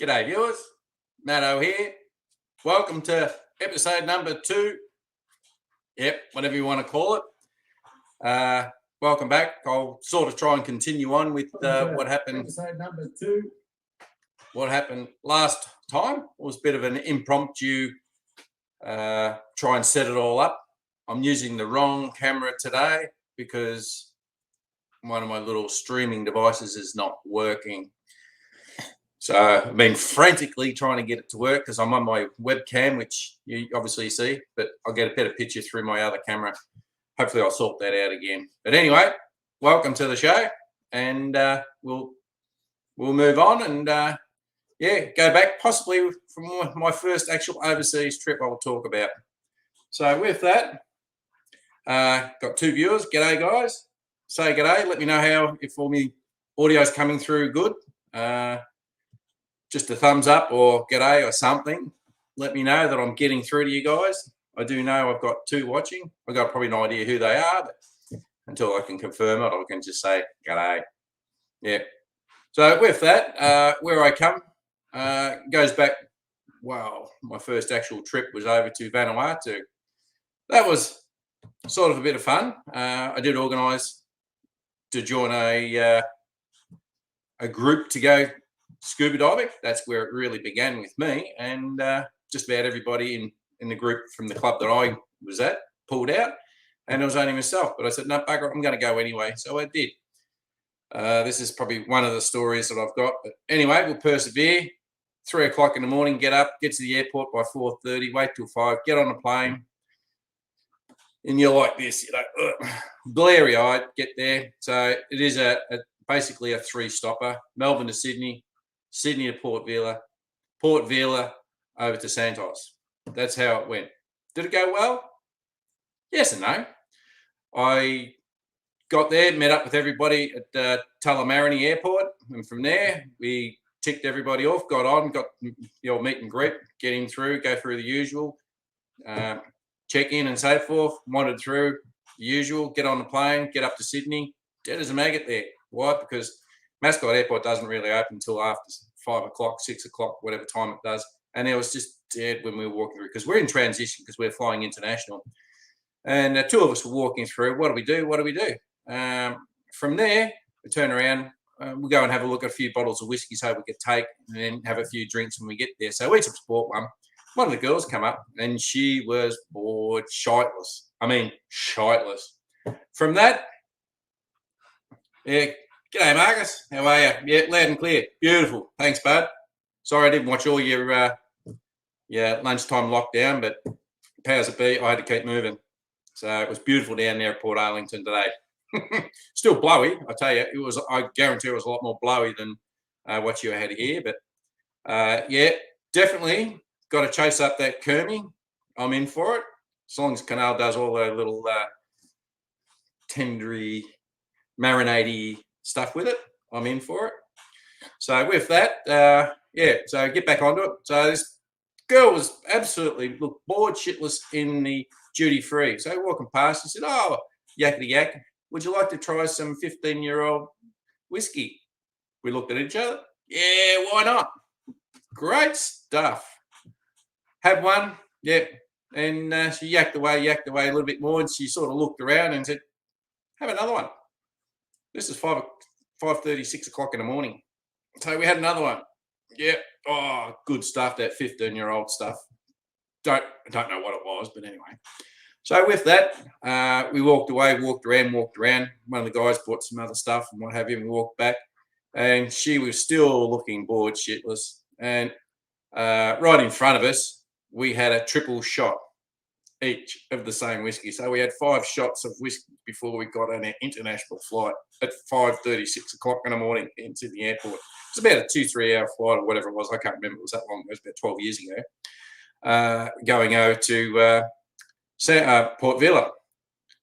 G'day viewers, Maddo here. Welcome to episode number 2. Yep, whatever you want to call it. Welcome back. I'll sort of try and continue on with what happened. Episode number 2. What happened last time was a bit of an impromptu try and set it all up. I'm using the wrong camera today because one of my little streaming devices is not working. So I've been frantically trying to get it to work because I'm on my webcam, which you obviously see, but I'll get a better picture through my other camera. Hopefully I'll sort that out again. But anyway, welcome to the show, and we'll move on and go back possibly from my first actual overseas trip I will talk about. So with that, got 2 viewers. G'day guys. Say g'day. Let me know how, if all my audio is coming through good. Just a thumbs up or g'day or something. Let me know that I'm getting through to you guys. I do know I've got 2 watching. I've got probably no idea who they are, but until I can confirm it, I can just say g'day. Yeah. So with that, where I come goes back, well, my first actual trip was over to Vanuatu. That was sort of a bit of fun. I did organise to join a group to go scuba diving. That's where it really began with me, and just about everybody in the group from the club that I was at pulled out, and it was only myself. But I said, no, bugger, I'm going to go anyway. So I did. This is probably one of the stories that I've got. But anyway, we'll persevere. 3 o'clock in the morning, get up, get to the airport by 4:30, wait till 5, get on a plane. And you're like this, blurry-eyed, get there. So it is basically a 3-stopper, Melbourne to Sydney, Sydney to Port Vila, Port Vila over to Santos. That's how it went. Did it go well? Yes and no. I got there, met up with everybody at Tullamarine Airport, and from there we ticked everybody off, got on, got the old meet and greet, getting through, go through the usual, check in and so forth, wandered through the usual, get on the plane, get up to Sydney, dead as a maggot there. Why? Because Mascot Airport doesn't really open until after 5 o'clock, 6 o'clock, whatever time it does. And it was just dead when we were walking through because we're in transition because we're flying international. And 2 of us were walking through. What do we do? What do we do? From there, we turn around. We'll go and have a look at a few bottles of whiskey so we could take and then have a few drinks when we get there. So we took sport one. One of the girls come up and she was bored, shiteless. I mean, shiteless. From that, yeah, g'day, Marcus. How are you? Yeah, loud and clear. Beautiful. Thanks, bud. Sorry I didn't watch all your lunchtime lockdown, but powers that be, I had to keep moving. So it was beautiful down there at Port Arlington today. Still blowy, I tell you. It was. I guarantee it was a lot more blowy than what you had here. But yeah, definitely got to chase up that Kermie. I'm in for it. As long as Canal does all the little tendery, marinade stuff with it, I'm in for it. So with that, so get back onto it. So this girl was absolutely bored shitless in the duty free. So walking past, she said, "Oh, yakety yak, would you like to try some 15-year-old whiskey?" We looked at each other. Yeah, why not? Great stuff. Had one, yep. And she yacked away a little bit more, and she sort of looked around and said, "Have another one." This is 5:30, 6 o'clock in the morning. So we had another one. Yeah. Oh, good stuff, that 15-year-old stuff. I don't know what it was, but anyway. So with that, we walked away, walked around. One of the guys bought some other stuff and what have you, and we walked back. And she was still looking bored shitless. And right in front of us, we had a triple shot each of the same whiskey. So we had 5 shots of whiskey before we got on our international flight at 5:30, 6 o'clock in the morning into the airport. It was about a 2-3 hour flight or whatever it was. I can't remember. It was that long. It was about 12 years ago. Going over to Port Vila.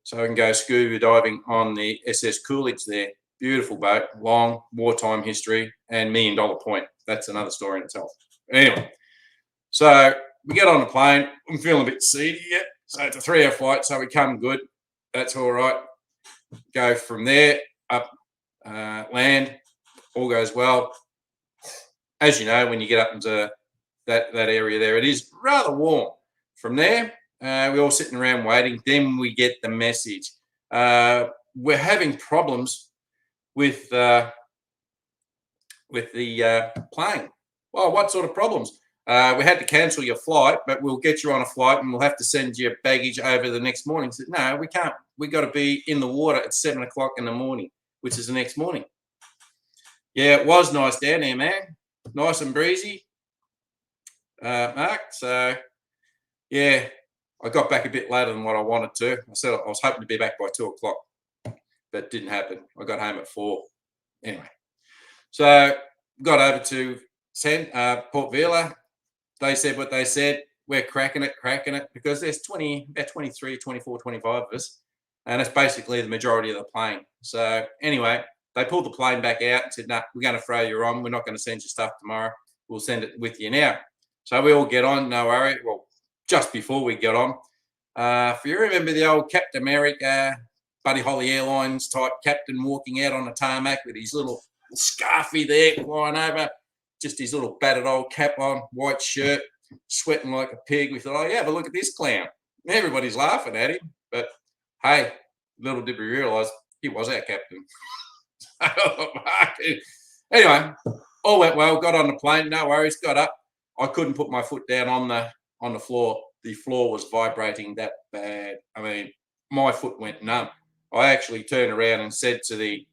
So I can go scuba diving on the SS Coolidge there. Beautiful boat, long wartime history, and $1 million point. That's another story in itself. Anyway, so we get on the plane. I'm feeling a bit seedy yet. So it's a 3-hour flight, so we come good. That's all right. Go from there up, land. All goes well. as you know, when you get up into that area there, it is rather warm. From there, we're all sitting around waiting. Then we get the message. We're having problems with the plane. Well, what sort of problems? We had to cancel your flight, but we'll get you on a flight and we'll have to send your baggage over the next morning. I said, no, we can't. We got to be in the water at 7 o'clock in the morning, which is the next morning. Yeah, it was nice down there, man. Nice and breezy, Mark. So, yeah, I got back a bit later than what I wanted to. I said I was hoping to be back by 2 o'clock, but it didn't happen. I got home at 4. Anyway, so got over to Port Vila. They said what they said. We're cracking it, because there's about 23, 24, 25 of us. And it's basically the majority of the plane. So anyway, they pulled the plane back out and said, no, we're going to throw you on. We're not going to send you stuff tomorrow. We'll send it with you now. So we all get on, no worry. Well, just before we get on, if you remember the old Captain America, Buddy Holly Airlines type captain walking out on the tarmac with his little scarfy there flying over, just his little battered old cap on, white shirt, sweating like a pig. We thought, oh, yeah, but look at this clown. Everybody's laughing at him. But, hey, little did we realise he was our captain. Anyway, all went well, got on the plane, no worries, got up. I couldn't put my foot down on the floor. The floor was vibrating that bad. I mean, my foot went numb. I actually turned around and said to the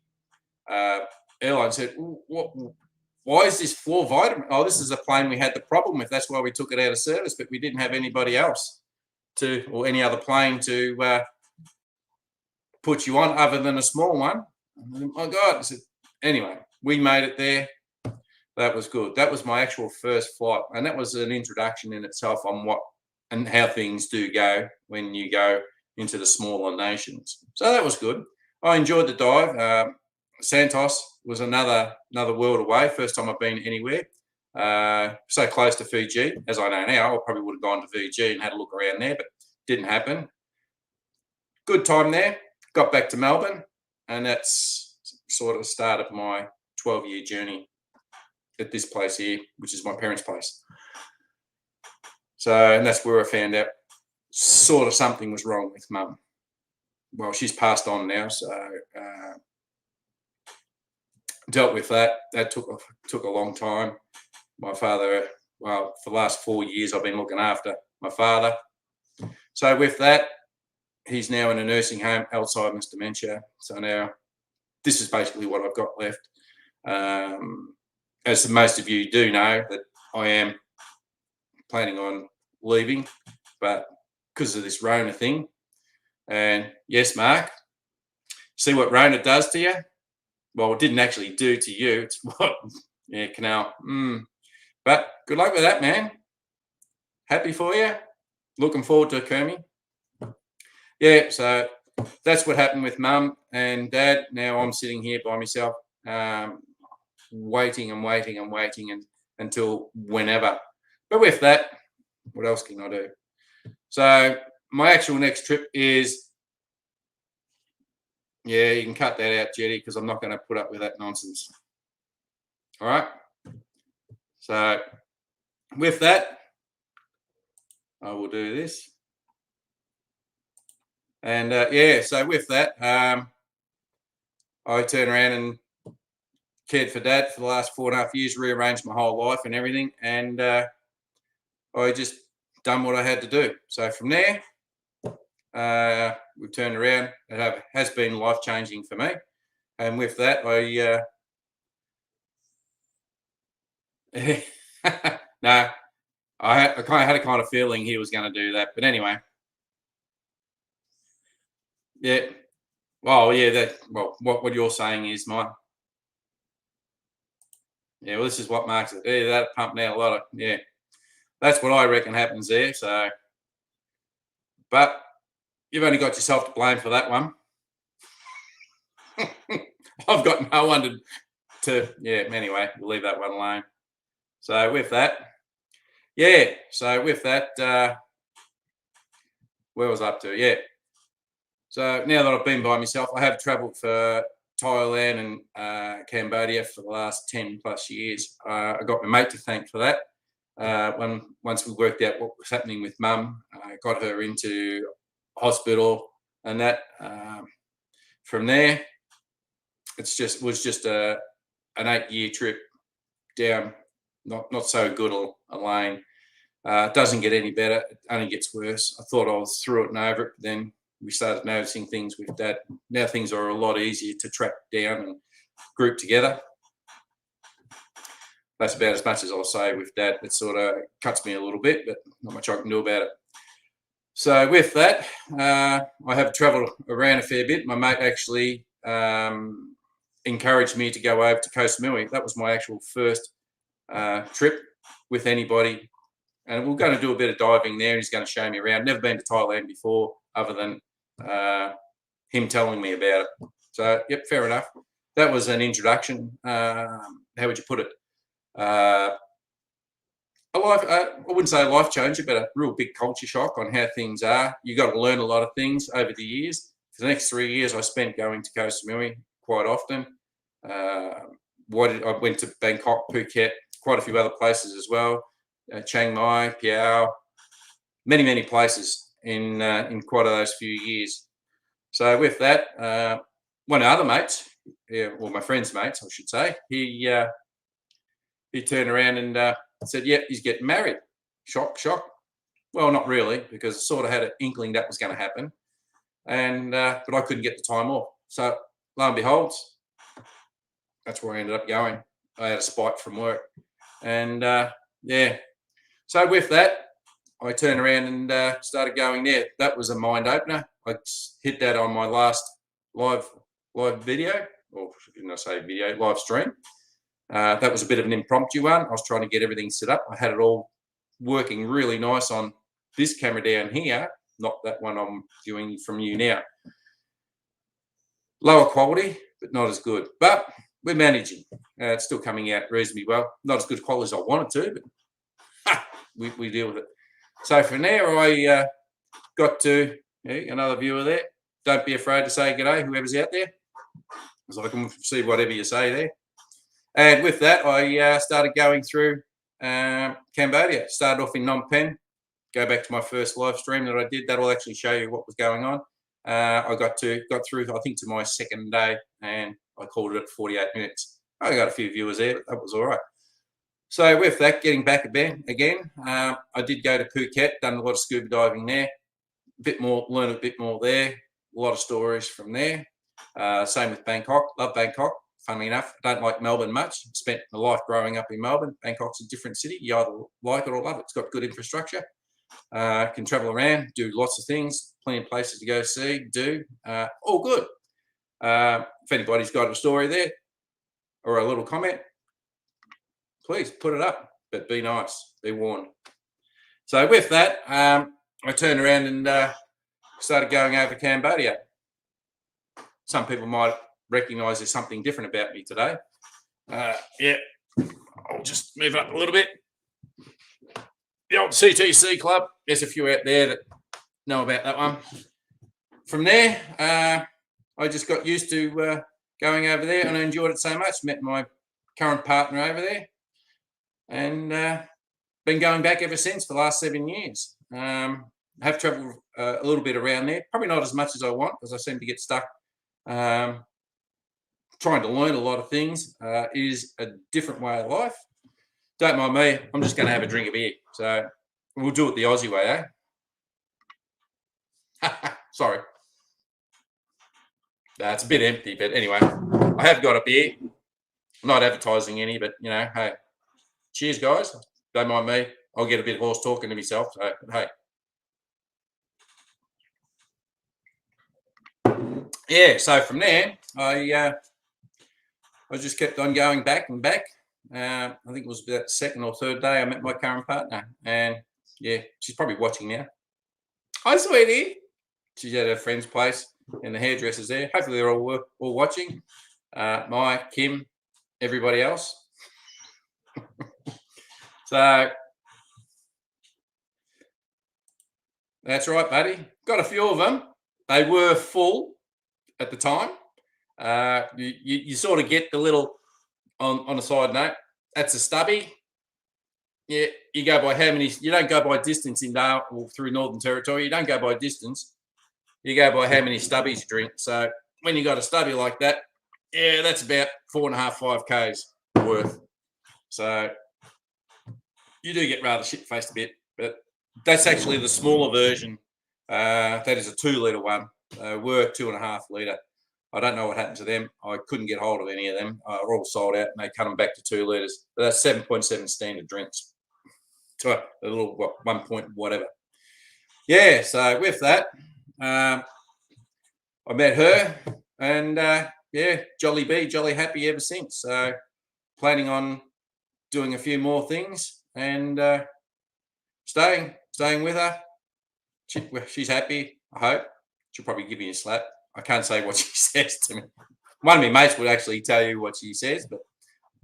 airline, why is this floor vibrating? Oh, this is a plane we had the problem with. That's why we took it out of service, but we didn't have anybody else or any other plane to put you on other than a small one. Oh my God. Anyway, we made it there. That was good. That was my actual first flight. And that was an introduction in itself on what and how things do go when you go into the smaller nations. So that was good. I enjoyed the dive. Santos was another world away. First time I've been anywhere. So close to Fiji. As I know now, I probably would have gone to Fiji and had a look around there, but didn't happen. Good time there. Got back to Melbourne, and that's sort of the start of my 12-year journey at this place here, which is my parents' place. So, and that's where I found out sort of something was wrong with Mum. Well, she's passed on now, so dealt with that. That took a long time. My father, well, for the last 4 years, I've been looking after my father. So with that, he's now in a nursing home, Alzheimer's dementia. So now this is basically what I've got left. As most of you do know, that I am planning on leaving, but because of this Rona thing. And yes, Mark, see what Rona does to you? Well, it didn't actually do to you. It's what, yeah, Canal. But good luck with that, man. Happy for you. Looking forward to Kermie. Yeah, so that's what happened with Mum and Dad. Now I'm sitting here by myself, waiting until whenever. But with that, what else can I do? So my actual next trip is, yeah, you can cut that out, Jetty, because I'm not going to put up with that nonsense. All right. So with that, I will do this. And yeah, so with that, I turned around and cared for Dad for the last 4.5 years, rearranged my whole life and everything. And I just done what I had to do. So from there, we've turned around. It has been life-changing for me. And with that, no, I kind of had a kind of feeling he was going to do that. But anyway, yeah. Well, yeah. What you're saying is mine. Yeah. Well, this is what marks it. Yeah, that pumping out a lot of. Yeah, that's what I reckon happens there. So, but you've only got yourself to blame for that one. I've got no one to. Yeah. Anyway, we'll leave that one alone. So with that, yeah. So with that, where was I up to? Yeah. So now that I've been by myself, I have travelled for Thailand and Cambodia for the last 10 plus years. I got my mate to thank for that. Once we worked out what was happening with Mum, got her into hospital and that. From there, was just an 8-year trip down, not so good a lane. It doesn't get any better; it only gets worse. I thought I was through it and over it, but then we started noticing things with Dad. Now things are a lot easier to track down and group together. That's about as much as I'll say with Dad. It sort of cuts me a little bit, but not much I can do about it. So with that, I have travelled around a fair bit. My mate actually encouraged me to go over to Koh Samui. That was my actual first trip with anybody. And we're going to do a bit of diving there. He's going to show me around. Never been to Thailand before, other than him telling me about it. So, yep, fair enough. That was an introduction. How would you put it? I wouldn't say a life changer, but a real big culture shock on how things are. You got to learn a lot of things over the years. For the next 3 years, I spent going to Koh Samui quite often. I went to Bangkok, Phuket, quite a few other places as well. Chiang Mai, Piao, many places in quite those few years. So with that, one of the other mates, my friend's mates, I should say, he turned around and said, "Yeah, he's getting married." Shock. Well, not really, because I sort of had an inkling that was going to happen, and but I couldn't get the time off. So lo and behold, that's where I ended up going. I had a spike from work, and yeah. So with that, I turned around and started going there. That was a mind opener. I hit that on my last live video, or shouldn't I say video, live stream. That was a bit of an impromptu one. I was trying to get everything set up. I had it all working really nice on this camera down here, not that one I'm viewing from you now. Lower quality, but not as good. But we're managing. It's still coming out reasonably well. Not as good quality as I wanted to, but we deal with it. So from there, I got to another viewer there. Don't be afraid to say g'day, whoever's out there, because I can see whatever you say there. And with that, I started going through Cambodia. Started off in Phnom Penh. Go back to my first live stream that I did. That'll actually show you what was going on. I got through, I think, to my second day, and I called it at 48 minutes. I got a few viewers there, but that was all right. So with that, getting back again, I did go to Phuket, done a lot of scuba diving there, learn a bit more there, a lot of stories from there. Same with Bangkok, love Bangkok. Funnily enough, I don't like Melbourne much. Spent my life growing up in Melbourne. Bangkok's a different city. You either like it or love it. It's got good infrastructure. Can travel around, do lots of things, plenty of places to go see, all good. If anybody's got a story there or a little comment, please put it up, but be nice, be warned. So with that, I turned around and started going over Cambodia. Some people might recognise there's something different about me today. Yeah, I'll just move it up a little bit. The old CTC club. There's a few out there that know about that one. From there, I just got used to going over there, and I enjoyed it so much. Met my current partner over there, and been going back ever since for the last 7 years. Have travelled a little bit around there, probably not as much as I want, because I seem to get stuck trying to learn a lot of things. Is a different way of life. Don't mind me, I'm just going to have a drink of beer. So we'll do it the Aussie way, eh? Sorry. It's a bit empty, but anyway, I have got a beer. I'm not advertising any, but hey, cheers, guys. Don't mind me. I'll get a bit horse talking to myself. So, hey. Yeah, so from there, I just kept on going back and back. I think it was about the second or third day I met my current partner. And yeah, she's probably watching now. Hi, sweetie. She's at her friend's place and the hairdresser's there. Hopefully they're all watching. Kim, everybody else. So that's right, buddy. Got a few of them. They were full at the time. You sort of get the little on a side note. That's a stubby. Yeah, you go by how many. You don't go by distance in Dale or through Northern Territory. You don't go by distance. You go by how many stubbies you drink. So when you got a stubby like that, yeah, that's about 4.5, 5 k's worth. So you do get rather shit faced a bit, but that's actually the smaller version. That is a 2 litre one. Were 2.5 litre. I don't know what happened to them. I couldn't get hold of any of them. They're all sold out, and they cut them back to 2 litres. But that's 7.7 standard drinks. So a little 1 point whatever. Yeah. So with that, I met her, and yeah, jolly bee, jolly happy ever since. So planning on doing a few more things and staying with her. She's happy. I hope she'll probably give me a slap. I can't say what she says to me. One of my mates would actually tell you what she says, but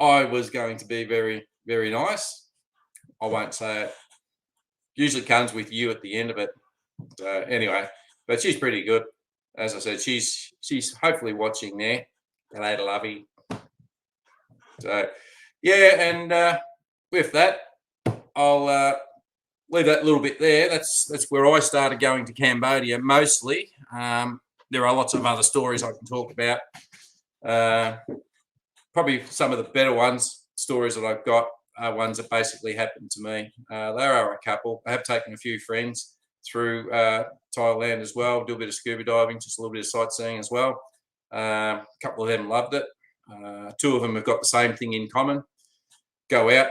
I was going to be very, very nice. I won't say it. Usually comes with you at the end of it. So anyway, but she's pretty good. As I said, she's hopefully watching there. Hello, lovey. So yeah, and with that, I'll leave that little bit there. That's where I started going to Cambodia mostly. There are lots of other stories I can talk about. Probably some of the better stories that I've got are ones that basically happened to me. There are a couple. I have taken a few friends through Thailand as well, do a bit of scuba diving, just a little bit of sightseeing as well. A couple of them loved it. 2 of them have got the same thing in common. Go out,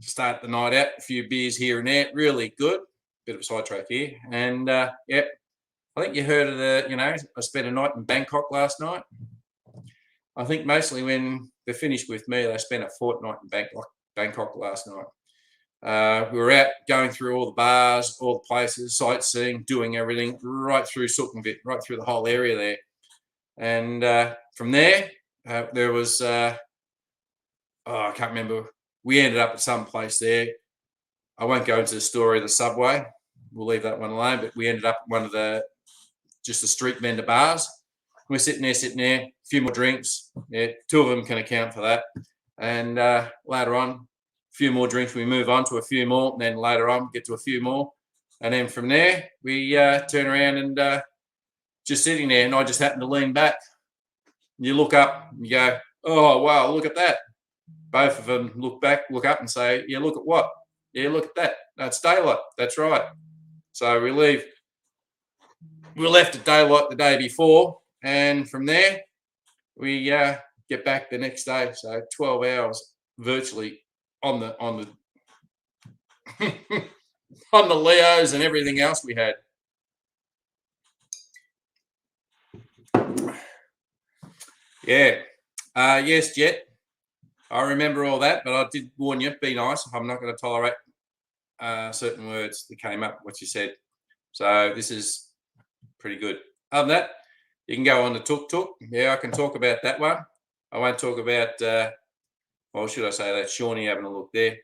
start the night out, a few beers here and there, really good. Bit of a sidetrack here. And yeah, I think you heard of I spent a night in Bangkok last night. I think mostly when they're finished with me, they spent a fortnight in Bangkok last night. We were out going through all the bars, all the places, sightseeing, doing everything right through Sukhumvit, right through the whole area there. And from there, there was, I can't remember. We ended up at some place there. I won't go into the story of the subway. We'll leave that one alone. But we ended up at one of just the street vendor bars. We're sitting there, a few more drinks. Yeah, 2 of them can account for that. And later on, a few more drinks. We move on to a few more. And then later on, get to a few more. And then from there, we turn around and just sitting there. And I just happened to lean back. And you look up and you go, oh, wow, look at that. Both of them look up and say, yeah, look at what? Yeah, look at that. That's daylight. That's right. So we leave. We left at daylight the day before. And from there, we get back the next day. So 12 hours virtually on the on the Leos and everything else we had. Yeah. Yes, Jet. I remember all that, but I did warn you, be nice. I'm not going to tolerate certain words that came up, what you said. So this is pretty good. Other than that, you can go on the tuk tuk. Yeah, I can talk about that one. I won't talk about, well, should I say that? Shawnee having a look there.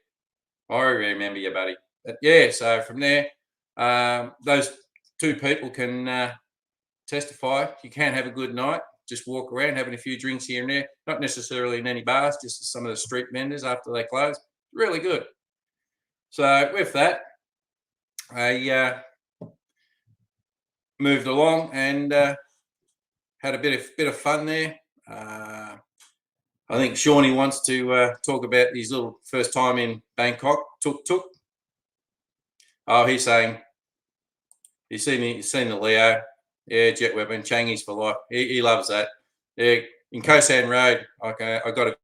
I remember you, buddy. But yeah, so from there, those 2 people can testify. You can have a good night. Just walk around having a few drinks here and there. Not necessarily in any bars, just some of the street vendors after they close. Really good. So with that, I moved along and had a bit of fun there. I think Shawnee wants to talk about his little first time in Bangkok. Tuk tuk. Oh, he's saying he's seen the Leo. Yeah, jet weapon, Changi's for life. He loves that. Yeah, in Koh San Road. Okay, I got a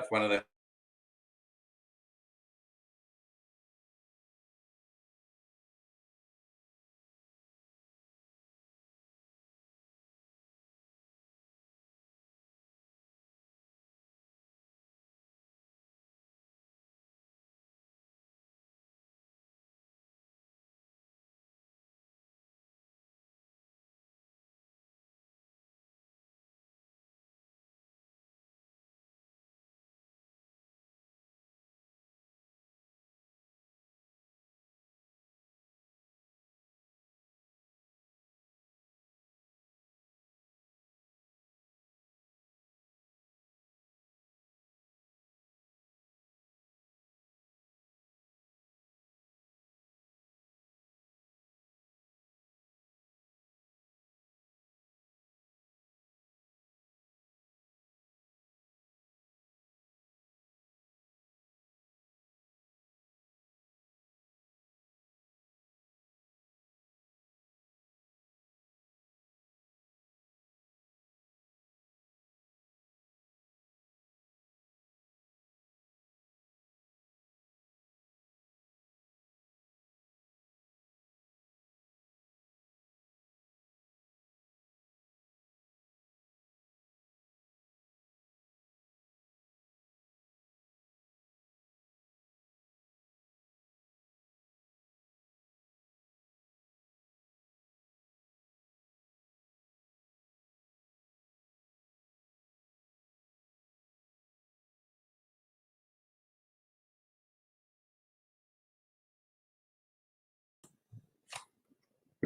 one of the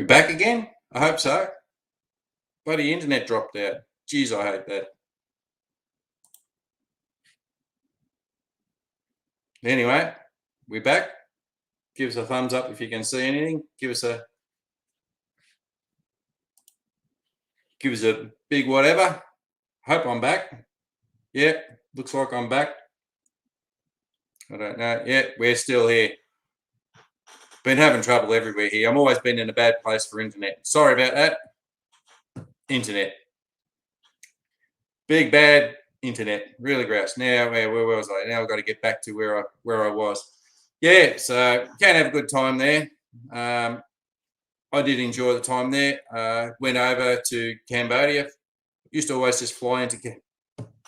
We back again? I hope so. Bloody internet dropped out. Jeez, I hate that. Anyway, we're back. Give us a thumbs up if you can see anything. Give us a big whatever. Hope I'm back. Yeah, looks like I'm back. I don't know. Yeah, we're still here. Been having trouble everywhere here. I'm always been in a bad place for internet. Sorry about that. Internet. Big bad internet. Really gross. Now where was I? Now I've got to get back to where I was. Yeah, so can have a good time there. I did enjoy the time there. Went over to Cambodia. Used to always just fly into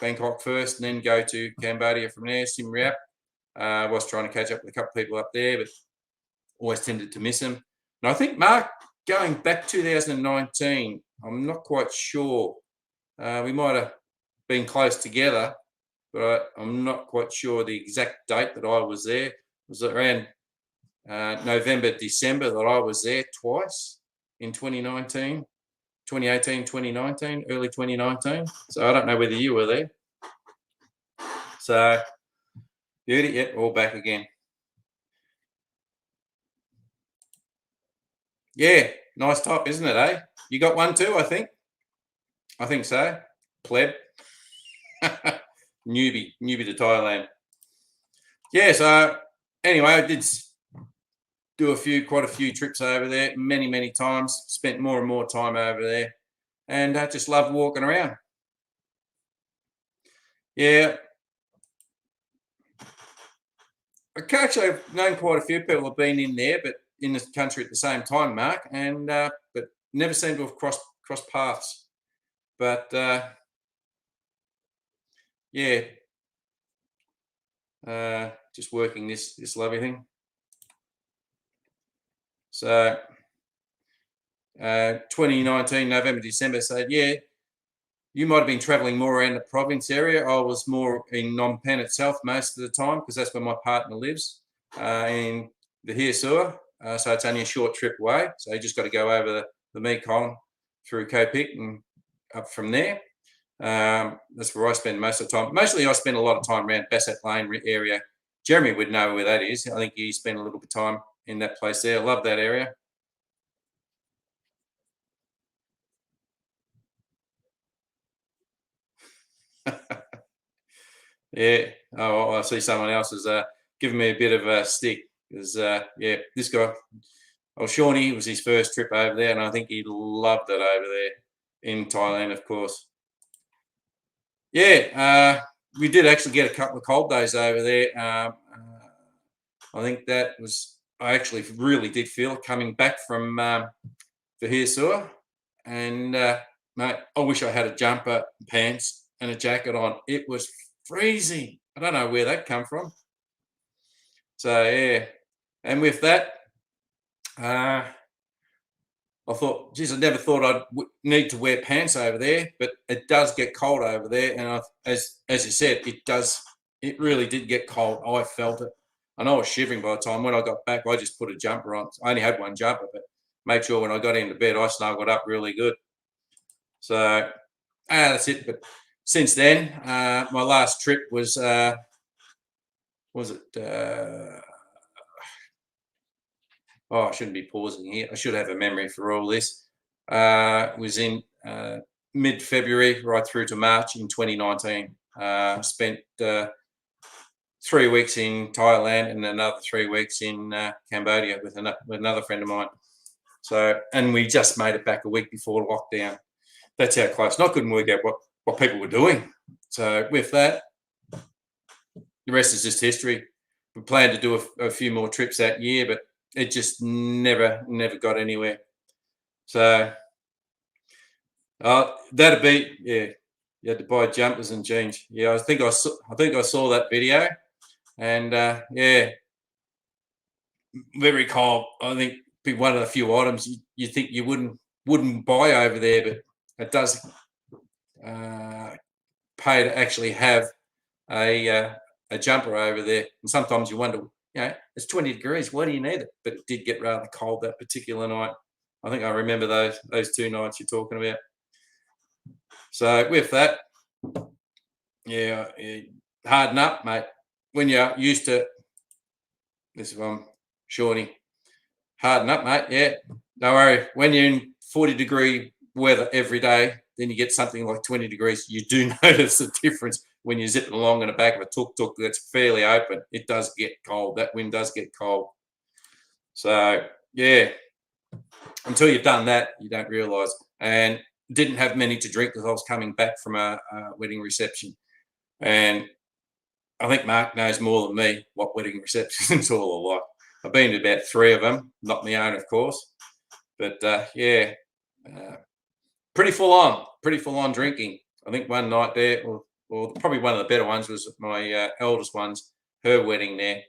Bangkok first and then go to Cambodia from there, Siem Reap. I was trying to catch up with a couple of people up there, but always tended to miss them. And I think, Mark, going back 2019, I'm not quite sure. We might have been close together, but I'm not quite sure the exact date that I was there. It was around November, December that I was there twice in 2019, 2018, 2019, early 2019. So I don't know whether you were there. So, beauty, yeah, all back again. Yeah, nice top, isn't it, eh? You got one too, I think. I think so. Pleb. newbie to Thailand. Yeah, so anyway, I did do quite a few trips over there, many times. Spent more and more time over there, and I just love walking around. Yeah, actually, I've known quite a few people have been in there, but in the country at the same time, Mark, and but never seem to have crossed paths. But yeah, just working this lovely thing. So 2019 November December. So yeah, you might have been travelling more around the province area. I was more in Phnom Penh itself most of the time because that's where my partner lives in the Hirsua. So it's only a short trip away. So you just got to go over the Mekong through Koh Pik and up from there. That's where I spend most of the time. Mostly I spend a lot of time around Bassett Lane area. Jeremy would know where that is. I think he spent a little bit of time in that place there. I love that area. Yeah. Oh, well, I see someone else is giving me a bit of a stick because yeah, this guy, Shawnee, was his first trip over there, and I think he loved it over there in Thailand, of course. Yeah, we did actually get a couple of cold days over there. I think that was I actually really did feel it coming back from the Hirsua, and mate, I wish I had a jumper, pants, and a jacket on. It was freezing. I don't know where that come from. So yeah, and with that, I thought, geez, I never thought I'd need to wear pants over there, but it does get cold over there, and as you said, it does. It really did get cold. I felt it, and I was shivering by the time when I got back. I just put a jumper on. I only had one jumper, but made sure when I got into bed, I snuggled up really good. So that's it. But since then, my last trip was it? Oh, I shouldn't be pausing here. I should have a memory for all this. Was in mid-February right through to March in 2019. Spent 3 weeks in Thailand and another 3 weeks in Cambodia with another friend of mine. So, and we just made it back a week before lockdown. That's how close. And I couldn't work out what people were doing. So with that, the rest is just history. We planned to do a few more trips that year, but it just never got anywhere. So that'd be you had to buy jumpers and jeans. Yeah, I think I saw that video, and yeah, very cold. I think be one of the few items you think you wouldn't buy over there, but it does pay to actually have a jumper over there. And sometimes you wonder, it's 20 degrees. Why do you need it? But it did get rather cold that particular night. I think I remember those 2 nights you're talking about. So with that, yeah, harden up, mate. When you're used to this one, Shawnee, harden up, mate. Yeah, don't worry. When you're in 40-degree weather every day, then you get something like 20 degrees. You do notice the difference when you're zipping along in the back of a tuk-tuk that's fairly open. It does get cold. That wind does get cold. So yeah, until you've done that, you don't realise. And didn't have many to drink because I was coming back from a wedding reception, and I think Mark knows more than me what wedding receptions all are like. I've been to about 3 of them, not my own, of course, but yeah, pretty full on drinking. I think one night there, or probably one of the better ones was my eldest one's, her wedding there.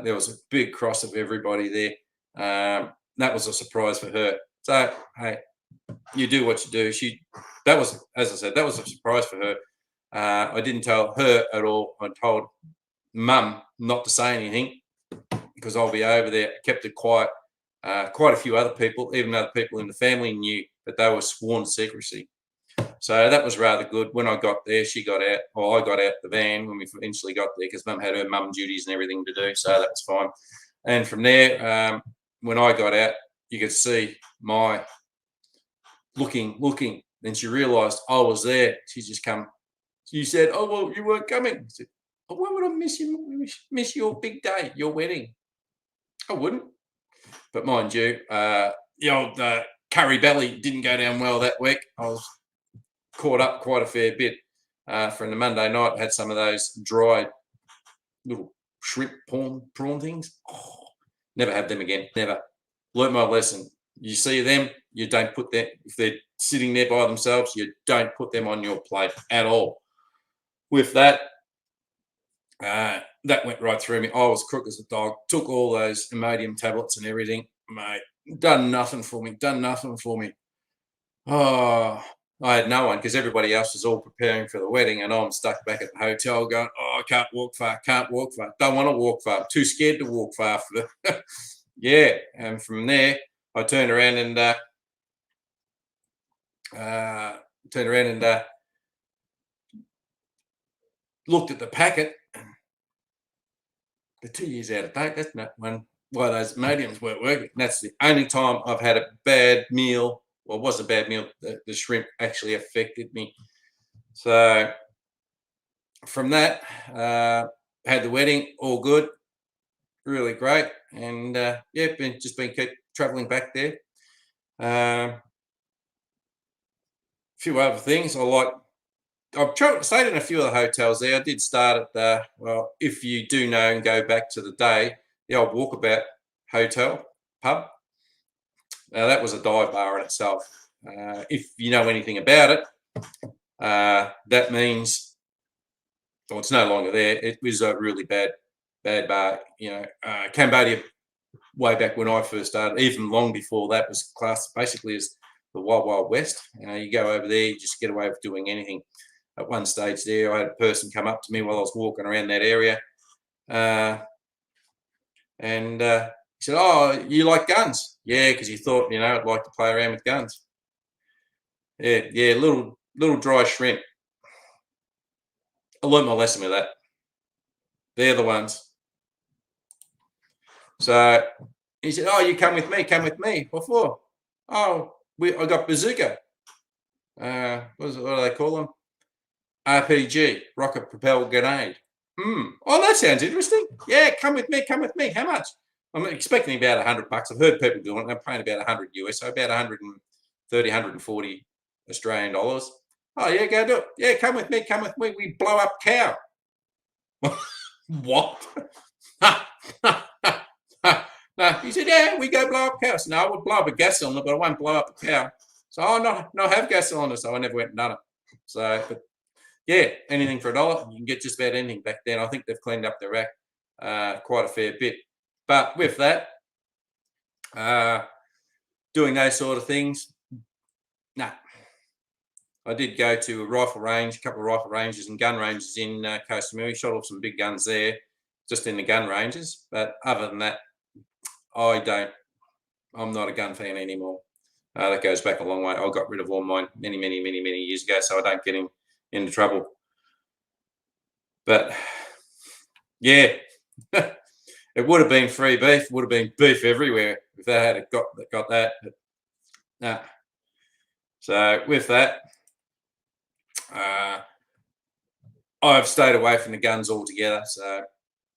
There was a big cross of everybody there. That was a surprise for her. So hey, you do what you do. That was, as I said, that was a surprise for her. I didn't tell her at all. I told Mum not to say anything because I'll be over there. I kept it quiet. Quite a few other people, even other people in the family, knew, but they were sworn secrecy. So that was rather good. When I got there, she got out, or I got out the van when we eventually got there because Mum had her mum duties and everything to do. So that was fine. And from there, when I got out, you could see my looking. Then she realised I was there. She just come. She said, "Oh well, you weren't coming." I said, "Oh, why would I miss your big day, your wedding?" I wouldn't. But mind you, the old curry belly didn't go down well that week. I was caught up quite a fair bit. From the Monday night, I had some of those dried little shrimp prawn things. Oh, never have them again. Never. Learned my lesson. You see them, you don't put them, if they're sitting there by themselves, you don't put them on your plate at all. With that, that went right through me. I was crook as a dog. Took all those Imodium tablets and everything, mate. Done nothing for me. Oh, I had no one because everybody else was all preparing for the wedding, and I'm stuck back at the hotel going, "Oh, I can't walk far. Don't want to walk far. Too scared to walk far for the." Yeah, and from there, I turned around and looked at the packet. The 2 years out of date. That's not one. Why those Imodiums weren't working. That's the only time I've had a bad meal. Well, it was a bad meal. The shrimp actually affected me. So from that, had the wedding, all good, really great, and yeah, keep traveling back there. A few other things I like. I've stayed in a few of the hotels there. I did start at well, if you do know and go back to the day, the old Walkabout Hotel pub. Now that was a dive bar in itself. If you know anything about it, that means, well, it's no longer there. It was a really bad bar. Cambodia, way back when I first started, even long before that, was classed basically as the Wild Wild West. You go over there, you just get away with doing anything. At one stage there, I had a person come up to me while I was walking around that area, and he said, "Oh, you like guns?" Yeah, because he thought, I'd like to play around with guns. Yeah, little dry shrimp. I learned my lesson with that. They're the ones. So he said, "Oh, you come with me. Come with me. What for?" "Oh, I got bazooka. What do they call them? RPG, rocket propelled grenade." Oh, that sounds interesting. Yeah, come with me. Come with me. How much? I'm expecting about $100. I've heard people doing it. They're paying about 100 US, so about 130, 140 Australian dollars. Oh yeah, go do it. Yeah, come with me. Come with me. We blow up cow. What? No, he said, "Yeah, we go blow up cows." No, I would blow up a gas cylinder, but I won't blow up a cow. So, no, I have gas cylinders, so I never went and done it. So, but yeah, anything for $1. You can get just about anything back then. I think they've cleaned up their rack quite a fair bit. But with that, doing those sort of things, nah. I did go to a rifle range, a couple of rifle ranges and gun ranges in Koh Samui. Shot off some big guns there, just in the gun ranges. But other than that, I'm not a gun fan anymore. That goes back a long way. I got rid of all mine many years ago, so I don't get into trouble. But yeah, it would have been free beef. Would have been beef everywhere if they had got that. But, nah. So with that, I've stayed away from the guns altogether. So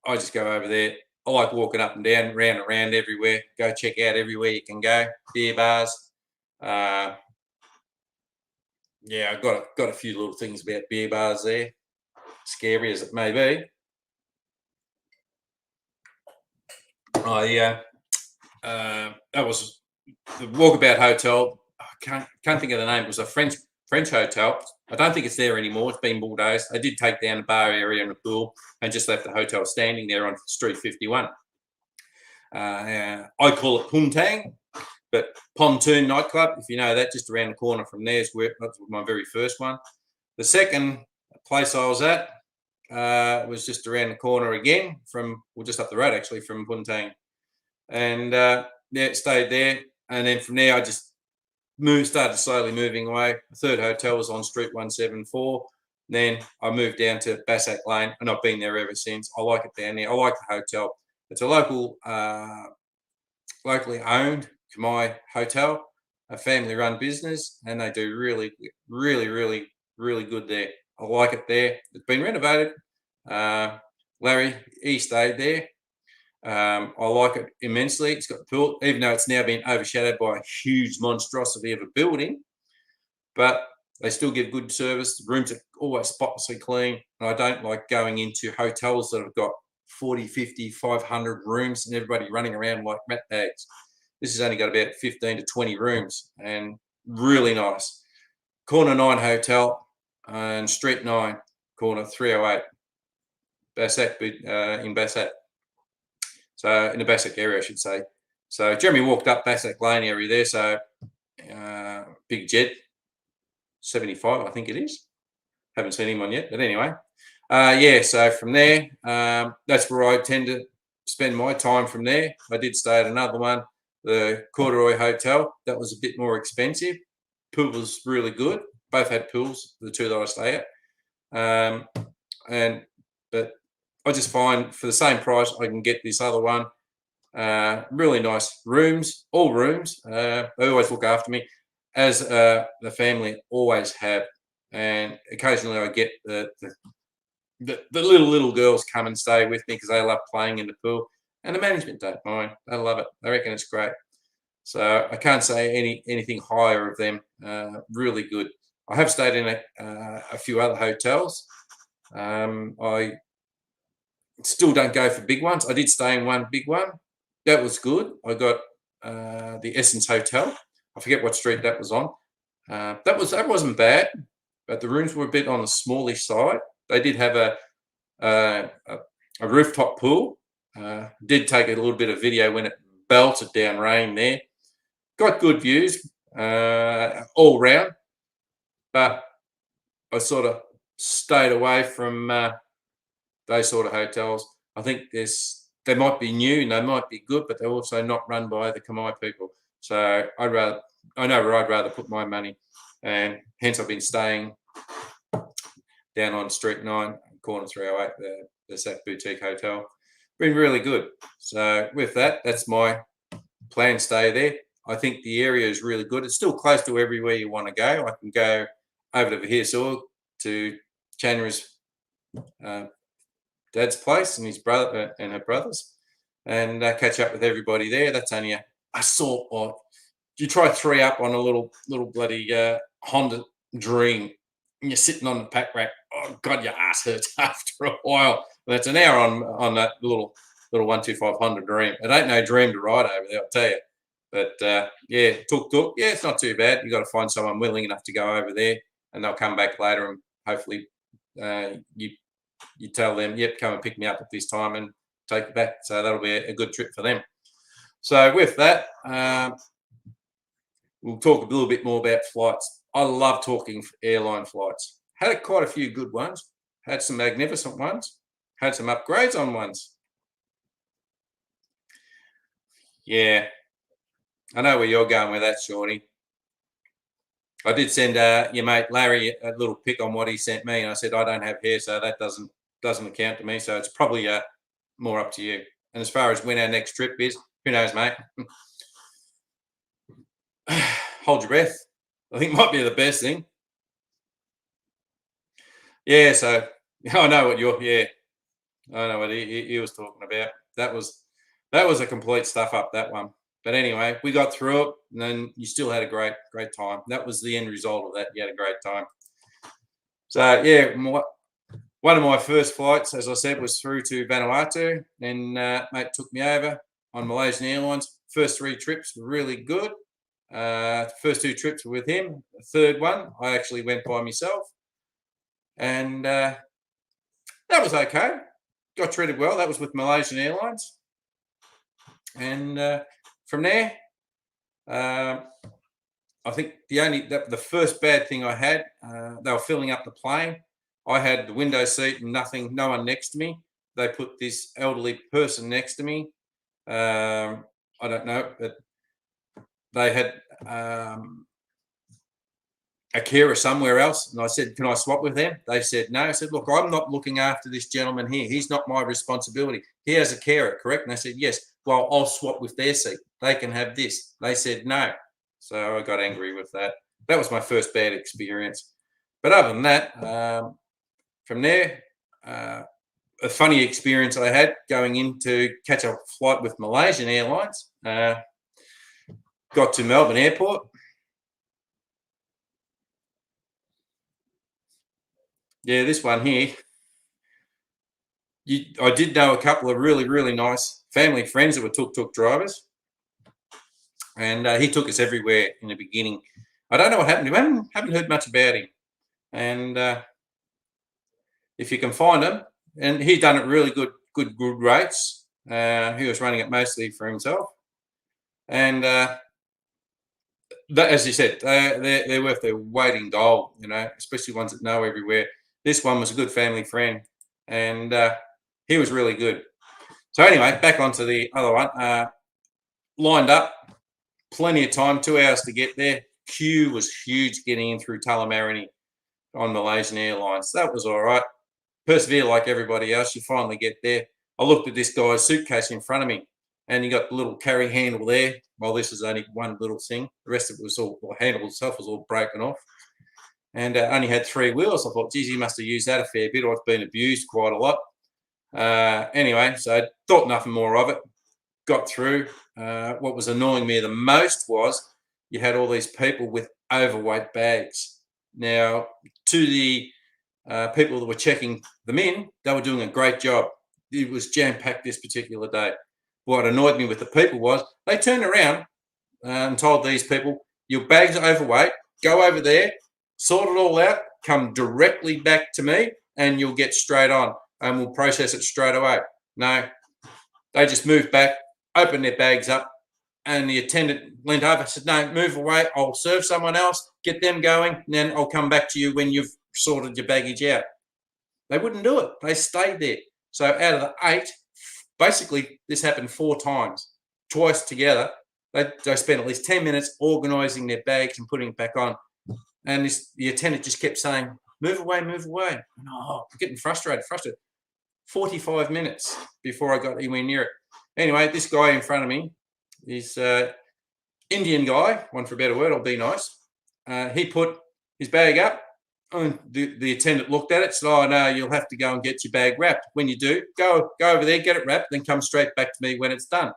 I just go over there. I like walking up and down, round and around everywhere. Go check out everywhere you can go. Beer bars. Yeah, I've got a few little things about beer bars there, scary as it may be. Oh yeah, that was the Walkabout Hotel. I can't think of the name. It was a French hotel. I don't think it's there anymore. It's been bulldozed. They did take down the bar area and the pool and just left the hotel standing there on Street 51. I call it Puntang, but Pontoon Nightclub, if you know that, just around the corner from there is where that's my very first one. The second place I was at was just around the corner again just up the road actually from Puntang. And yeah, stayed there. And then from there, I just started slowly moving away. The third hotel was on Street 174. Then I moved down to Bassac Lane, and I've been there ever since. I like it down there. I like the hotel. It's a locally owned Khmer hotel, a family-run business, and they do really good there. I like it there. It's been renovated. Larry, he stayed there. I like it immensely. It's got the pool, even though it's now been overshadowed by a huge monstrosity of a building, but they still give good service. The rooms are always spotlessly clean. And I don't like going into hotels that have got 40, 50, 500 rooms and everybody running around like rat bags. This has only got about 15 to 20 rooms and really nice. Corner 9 Hotel and Street 9, corner 308, Bassac, in Bassac. So in the Bassac area, I should say. So Jeremy walked up Bassac Lane area there. So big Jed, 75, I think it is. Haven't seen him on yet, but anyway. Yeah, so from there, that's where I tend to spend my time from there. I did stay at another one, the Corduroy Hotel. That was a bit more expensive. Pool was really good. Both had pools, the two that I stay at. But I just find for the same price, I can get this other one. Really nice rooms, all rooms. They always look after me, as the family always have. And occasionally I get the little girls come and stay with me because they love playing in the pool. And the management don't mind. They love it. They reckon it's great. So I can't say anything higher of them. Really good. I have stayed in a few other hotels. I still don't go for big ones. I did stay in one big one. That was good. I got the Essence Hotel. I forget what street that was on. That wasn't bad, but the rooms were a bit on the smallish side. They did have a rooftop pool. Did take a little bit of video when it belted down rain there. Got good views all round, but I sort of stayed away from those sort of hotels. I think they might be new and they might be good, but they're also not run by the Khmer people. So I know where I'd rather put my money, and hence I've been staying down on Street 9, corner 308, the Sac Boutique Hotel. Been really good. So with that, that's my planned stay there. I think the area is really good. It's still close to everywhere you want to go. I can go over to Vahirsur to Chandra's dad's place and his brother and her brothers, and catch up with everybody there. That's only you try 3 up on a little bloody Honda Dream, and you're sitting on the pack rack. Oh God, your ass hurts after a while. That's an hour on that little 125 Honda Dream. It ain't no dream to ride over there, I'll tell you. But yeah, tuk. Yeah, it's not too bad. You got to find someone willing enough to go over there, and they'll come back later, and hopefully you tell them, yep, come and pick me up at this time and take it back. So that'll be a good trip for them. So with that, we'll talk a little bit more about flights. I love talking airline flights. Had quite a few good ones. Had some magnificent ones. Had some upgrades on ones. Yeah, I know where you're going with that, Shorty. I did send your mate Larry a little pic on what he sent me, and I said I don't have hair, so that doesn't account to me. So it's probably more up to you. And as far as when our next trip is, who knows, mate? Hold your breath. I think might be the best thing. Yeah, so I know what you're. Yeah, I know what he was talking about. That was a complete stuff up, that one. But anyway, we got through it, and then you still had a great time. That was the end result of that. You had a great time. So yeah, one of my first flights, as I said, was through to Vanuatu. Then mate took me over on Malaysian Airlines. First 3 trips were really good. First 2 trips were with him. The third one, I actually went by myself, and that was okay. Got treated well. That was with Malaysian Airlines, and from there, I think the first bad thing I had, they were filling up the plane. I had the window seat and no one next to me. They put this elderly person next to me. I don't know, but they had a carer somewhere else, and I said, "Can I swap with them?" They said no. I said, "Look, I'm not looking after this gentleman here. He's not my responsibility. He has a carer, correct?" And they said, "Yes." Well, I'll swap with their seat. They can have this. They said no. So I got angry with that. That was my first bad experience. But other than that, from there, a funny experience I had going in to catch a flight with Malaysian Airlines. Got to Melbourne Airport. Yeah, this one here. I did know a couple of really nice family friends that were tuk-tuk drivers, and he took us everywhere in the beginning. I don't know what happened to him. Haven't heard much about him. And if you can find him, and he done it really good rates. He was running it mostly for himself, and as you said, they're worth their weight in gold. You know, especially ones that know everywhere. This one was a good family friend, and he was really good. So anyway, back onto the other one. Lined up, plenty of time, 2 hours to get there. Queue was huge getting in through Tullamarine on Malaysian Airlines. That was all right. Persevere like everybody else. You finally get there. I looked at this guy's suitcase in front of me, and he got the little carry handle there. Well, this is only one little thing. The rest of it was all, the handle itself was all broken off, and only had 3 wheels. I thought, geez, he must have used that a fair bit, or it's been abused quite a lot. Anyway, so I thought nothing more of it. Got through. What was annoying me the most was you had all these people with overweight bags. Now, to the people that were checking them in, they were doing a great job. It was jam-packed this particular day. What annoyed me with the people was they turned around and told these people, your bags are overweight, go over there, sort it all out, come directly back to me, and you'll get straight on, and we'll process it straight away. No, they just moved back, opened their bags up, and the attendant leaned over and said, no, move away, I'll serve someone else, get them going, and then I'll come back to you when you've sorted your baggage out. They wouldn't do it. They stayed there. So out of the 8, basically this happened 4 times, twice together. They spent at least 10 minutes organising their bags and putting it back on. And the attendant just kept saying, move away, move away. And, I'm getting frustrated. 45 minutes before I got anywhere near it. Anyway, this guy in front of me is Indian guy, one for a better word, I'll be nice. He put his bag up, and the attendant looked at it, said, oh, no, you'll have to go and get your bag wrapped. When you do, go over there, get it wrapped, then come straight back to me when it's done.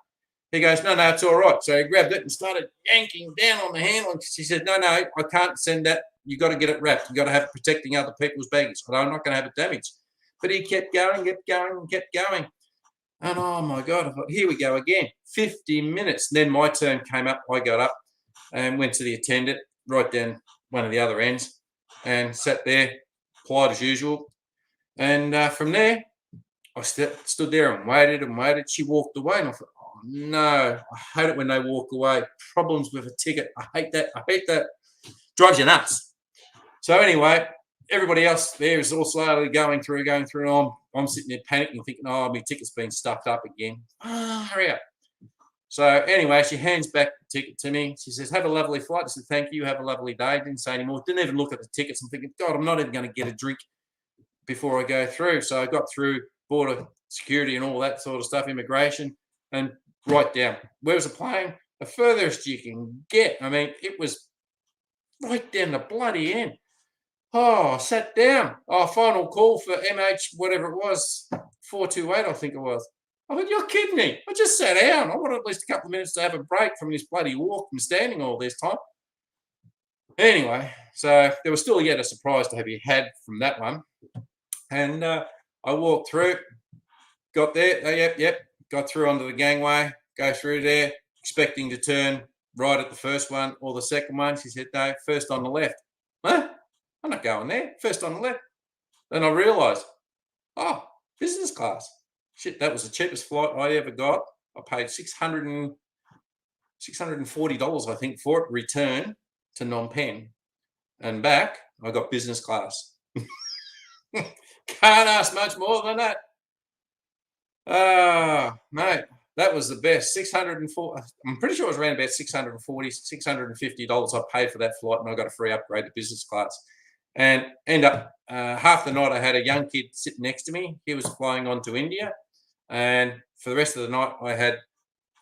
He goes, no, it's all right. So he grabbed it and started yanking down on the handle. And she said, no, I can't send that. You got to get it wrapped. You got to have it protecting other people's baggage. I'm not going to have it damaged. But he kept going. And oh my God, I thought, here we go again. 50 minutes. And then my turn came up. I got up and went to the attendant right down one of the other ends and sat there, quiet as usual. And from there, I stood there and waited. She walked away, and I thought, oh no, I hate it when they walk away. Problems with a ticket. I hate that. Drives you nuts. So anyway, everybody else there is all slowly going through. I'm sitting there panicking, thinking, oh, my ticket's been stuffed up again. Hurry up. So anyway, she hands back the ticket to me. She says, have a lovely flight. I said, thank you. Have a lovely day. Didn't say anymore. Didn't even look at the tickets. I'm thinking, God, I'm not even going to get a drink before I go through. So I got through border security and all that sort of stuff, immigration, and right down. Where was the plane? The furthest you can get. I mean, it was right down the bloody end. Oh, I sat down. Oh, final call for MH, whatever it was, 428, I think it was. I thought, you're kidding me. I just sat down. I wanted at least a couple of minutes to have a break from this bloody walk from standing all this time. Anyway, so there was still yet a surprise to have you had from that one. And I walked through, got there, yep, got through onto the gangway, go through there, expecting to turn right at the first one or the second one. She said, no, first on the left. Huh? I'm not going there. First on the left. Then I realised, oh, business class. Shit, that was the cheapest flight I ever got. I paid $640, I think, for it, return to Phnom Penh. And back, I got business class. Can't ask much more than that. Mate, that was the best. 604. I'm pretty sure it was around about $640, $650 I paid for that flight, and I got a free upgrade to business class. And end up half the night I had a young kid sitting next to me. He was flying on to India, and for the rest of the night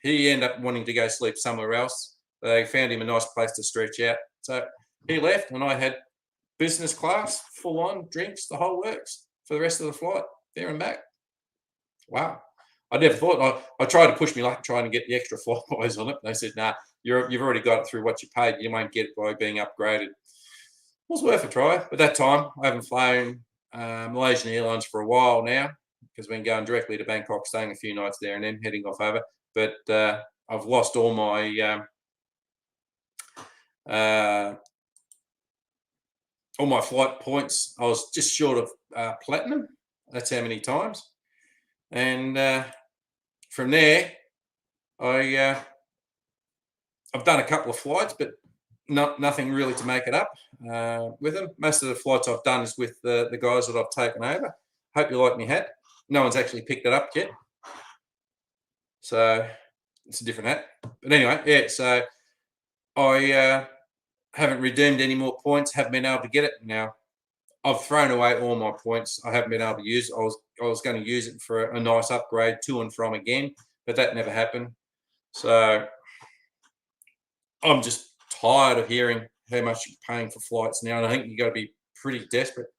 he ended up wanting to go sleep somewhere else. They found him a nice place to stretch out. So he left, and I had business class, full on drinks, the whole works for the rest of the flight, there and back. Wow. I never thought. I tried to push me luck trying to get the extra flybuys on it. They said, nah, you've already got it through what you paid. You won't get it by being upgraded. It was worth a try. But that time, I haven't flown Malaysian Airlines for a while now because I've been going directly to Bangkok, staying a few nights there and then heading off over. But I've lost all my flight points. I was just short of platinum. That's how many times. And from there, I've done a couple of flights, but nothing really to make it up with them. Most of the flights I've done is with the guys that I've taken over. Hope you like me hat. No one's actually picked it up yet. So it's a different hat. But anyway, yeah, so I haven't redeemed any more points, haven't been able to get it now. I've thrown away all my points. I haven't been able to use it. I was going to use it for a nice upgrade to and from again, but that never happened. So I'm just tired of hearing how much you're paying for flights now. And I think you've got to be pretty desperate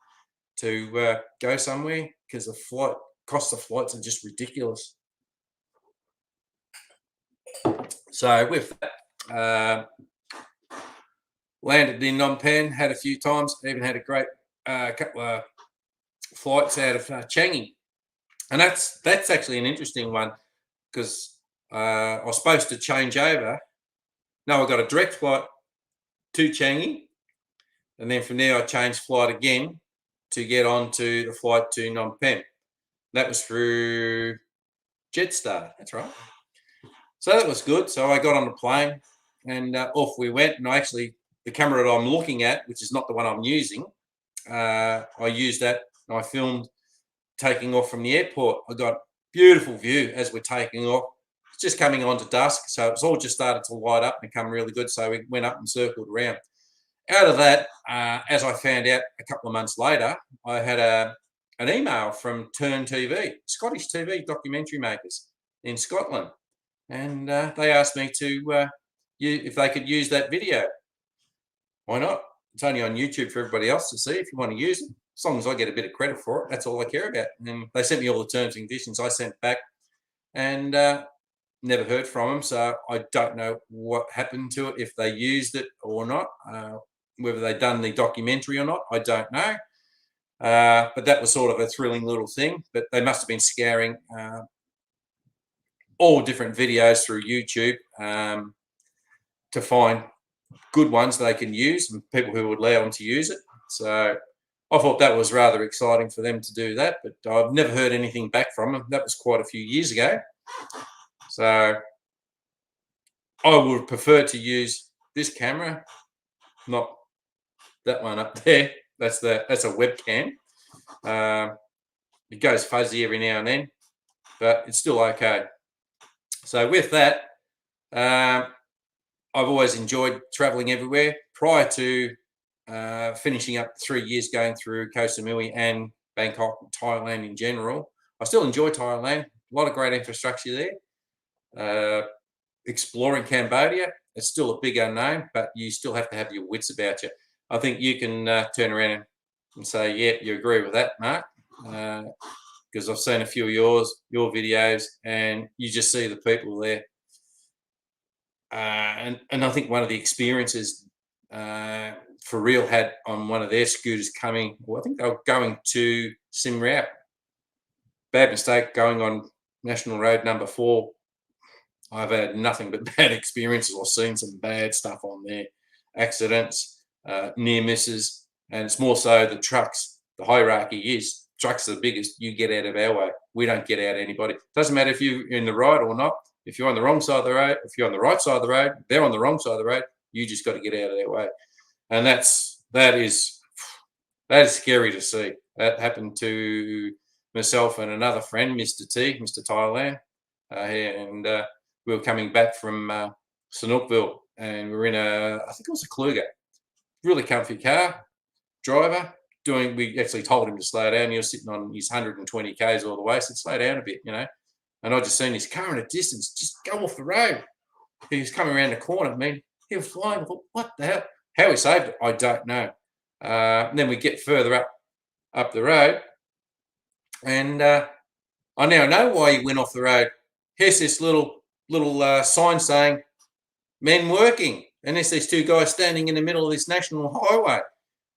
to go somewhere because the cost of flights are just ridiculous. So with that, landed in Phnom Penh, had a few times, even had a great couple of flights out of Changi. And that's actually an interesting one because I was supposed to change over. No, I got a direct flight to Changi, and then from there I changed flight again to get onto the flight to Phnom Penh. That was through Jetstar. That's right. So that was good. So I got on the plane and off we went. And the camera that I'm looking at, which is not the one I'm using, I used that and I filmed taking off from the airport. I got beautiful view as we're taking off. It's just coming on to dusk, so it's all just started to light up and become really good. So we went up and circled around. Out of that, as I found out a couple of months later, I had an email from Turn TV, Scottish TV documentary makers in Scotland, and they asked me if they could use that video. Why not? It's only on YouTube for everybody else to see if you want to use it. As long as I get a bit of credit for it, that's all I care about. And they sent me all the terms and conditions. I sent back and never heard from them. So I don't know what happened to it, if they used it or not, whether they've done the documentary or not. I don't know. But that was sort of a thrilling little thing. But they must have been scouring all different videos through YouTube to find good ones they can use and people who would allow them to use it. So I thought that was rather exciting for them to do that, but I've never heard anything back from them. That was quite a few years ago. So I would prefer to use this camera, not that one up there. That's a webcam. It goes fuzzy every now and then, but it's still okay. So with that, I've always enjoyed traveling everywhere. Prior to finishing up 3 years going through Koh Samui and Bangkok, Thailand in general, I still enjoy Thailand. A lot of great infrastructure there. Exploring Cambodia, it's still a big unknown, but you still have to have your wits about you. I think you can turn around and say, "Yeah, you agree with that, Mark," because I've seen a few of your videos, and you just see the people there. And I think one of the experiences for real had on one of their scooters coming. Well, I think they were going to Siem Reap. Bad mistake going on National Road number 4. I've had nothing but bad experiences. I've seen some bad stuff on there, accidents, near misses, and it's more so the trucks. The hierarchy is trucks are the biggest. You get out of our way. We don't get out anybody. Doesn't matter if you're in the right or not. If you're on the wrong side of the road, if you're on the right side of the road, they're on the wrong side of the road. You just got to get out of their way, and that is scary to see. That happened to myself and another friend, Mr. Thailand, and we were coming back from Sanookville, and we were in I think it was a Kluger, really comfy car, driver, we actually told him to slow down. He was sitting on his 120 Ks all the way, said, slow down a bit, and I just seen his car in a distance, just go off the road. He was coming around the corner. I mean, he was flying. I thought, what the hell? How he saved it, I don't know. And then we get further up the road, and I now know why he went off the road. Here's this little sign saying men working, and there's these two guys standing in the middle of this national highway,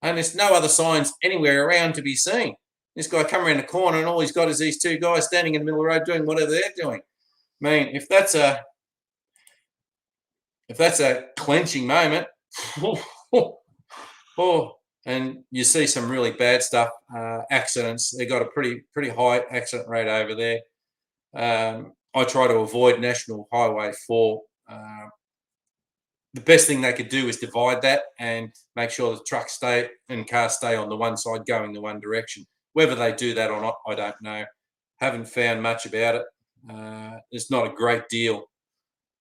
and there's no other signs anywhere around to be seen. This guy come around the corner, and all he's got is these two guys standing in the middle of the road doing whatever they're doing. I mean, if that's a clenching moment, and you see some really bad stuff, accidents. They've got a pretty high accident rate over there. I try to avoid National Highway 4. The best thing they could do is divide that and make sure the trucks and cars stay on the one side going the one direction. Whether they do that or not, I don't know. Haven't found much about it. It's not a great deal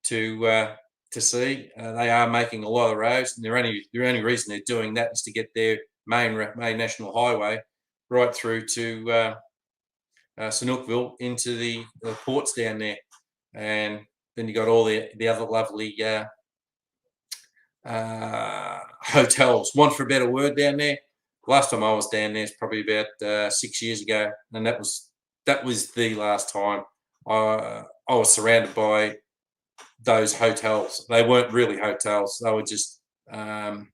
to see. They are making a lot of roads, and the only reason they're doing that is to get their main national highway right through to Sanookville into the ports down there, and then you got all the other lovely hotels. Want for a better word down there. Last time I was down there is probably about 6 years ago, and that was the last time I was surrounded by those hotels. They weren't really hotels. They were just don't